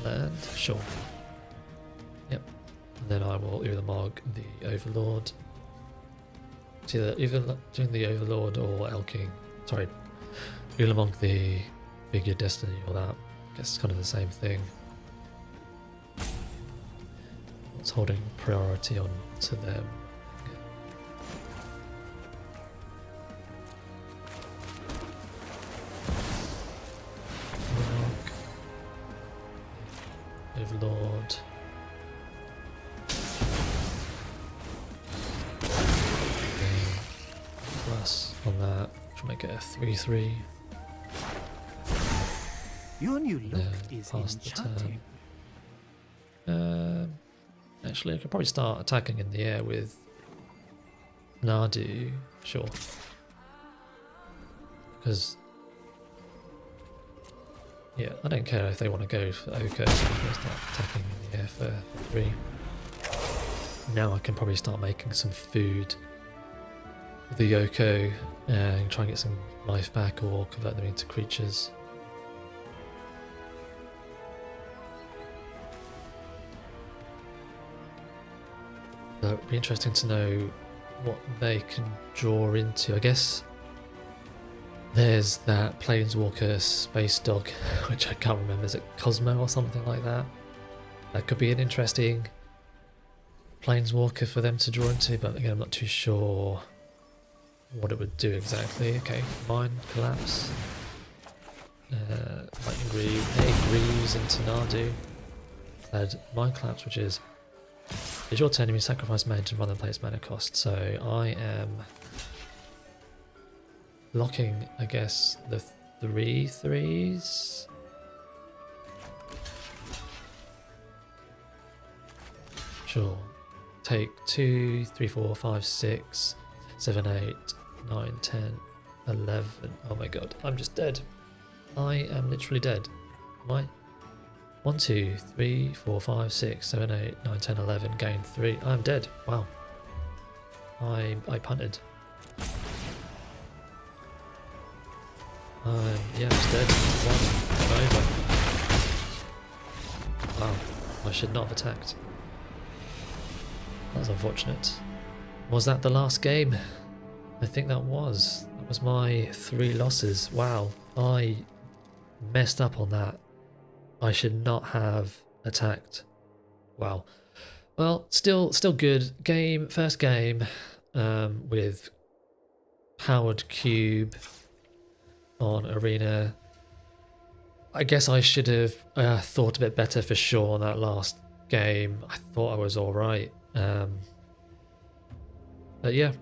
[SPEAKER 1] Land, sure. Yep. And then I will Ulamog the Overlord. It's either doing the Overlord or Elking. Sorry, Ulamog the Figure Destiny or that. I guess it's kind of the same thing. It's holding priority on to them. Overlord. Plus on that, which will make it a 3/3.
[SPEAKER 2] Your new look is
[SPEAKER 1] Pass the
[SPEAKER 2] enchanting.
[SPEAKER 1] turn. Actually, I could probably start attacking in the air with Nadu, sure. Because, yeah, I don't care if they want to go for Oko, so I'm going to start attacking in the air for 3. Now I can probably start making some food with the Yoko and try and get some life back or convert them into creatures. So it'd be interesting to know what they can draw into. I guess there's that Planeswalker Space Dog, which I can't remember. Is it Cosmo or something like that? That could be an interesting Planeswalker for them to draw into, but again, I'm not too sure what it would do exactly. Okay, Mind Collapse. Lightning Greaves into Nadu. Add Mind Collapse, which is your turn, you sacrifice mana to rather than play its mana cost. So I am locking, I guess, the 3/3s. Sure. Take 2, 3, 4, 5, 6, 7, 8, 9, 10, 11. Oh my god, I'm just dead. I am literally dead. Am I? 1, 2, 3, 4, 5, 6, 7, 8, 9, 10, 11, gain 3. I'm dead. Wow. I punted. Yeah, I'm just dead. I'm over. Wow. I should not have attacked. That's unfortunate. Was that the last game? I think that was. That was my 3 losses. Wow. I messed up on that. I should not have attacked. Wow. Well, still good game. First game with Powered Cube on Arena. I guess I should have thought a bit better for sure on that last game. I thought I was all right. But yeah,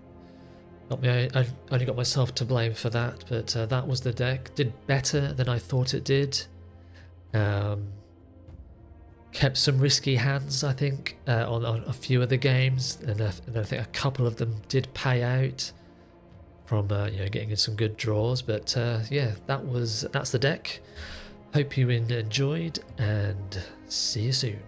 [SPEAKER 1] I only got myself to blame for that. But that was the deck. Did better than I thought it did. Kept some risky hands, I think, on a few of the games, and I think a couple of them did pay out from getting in some good draws. But yeah, that's the deck. Hope you enjoyed, and see you soon.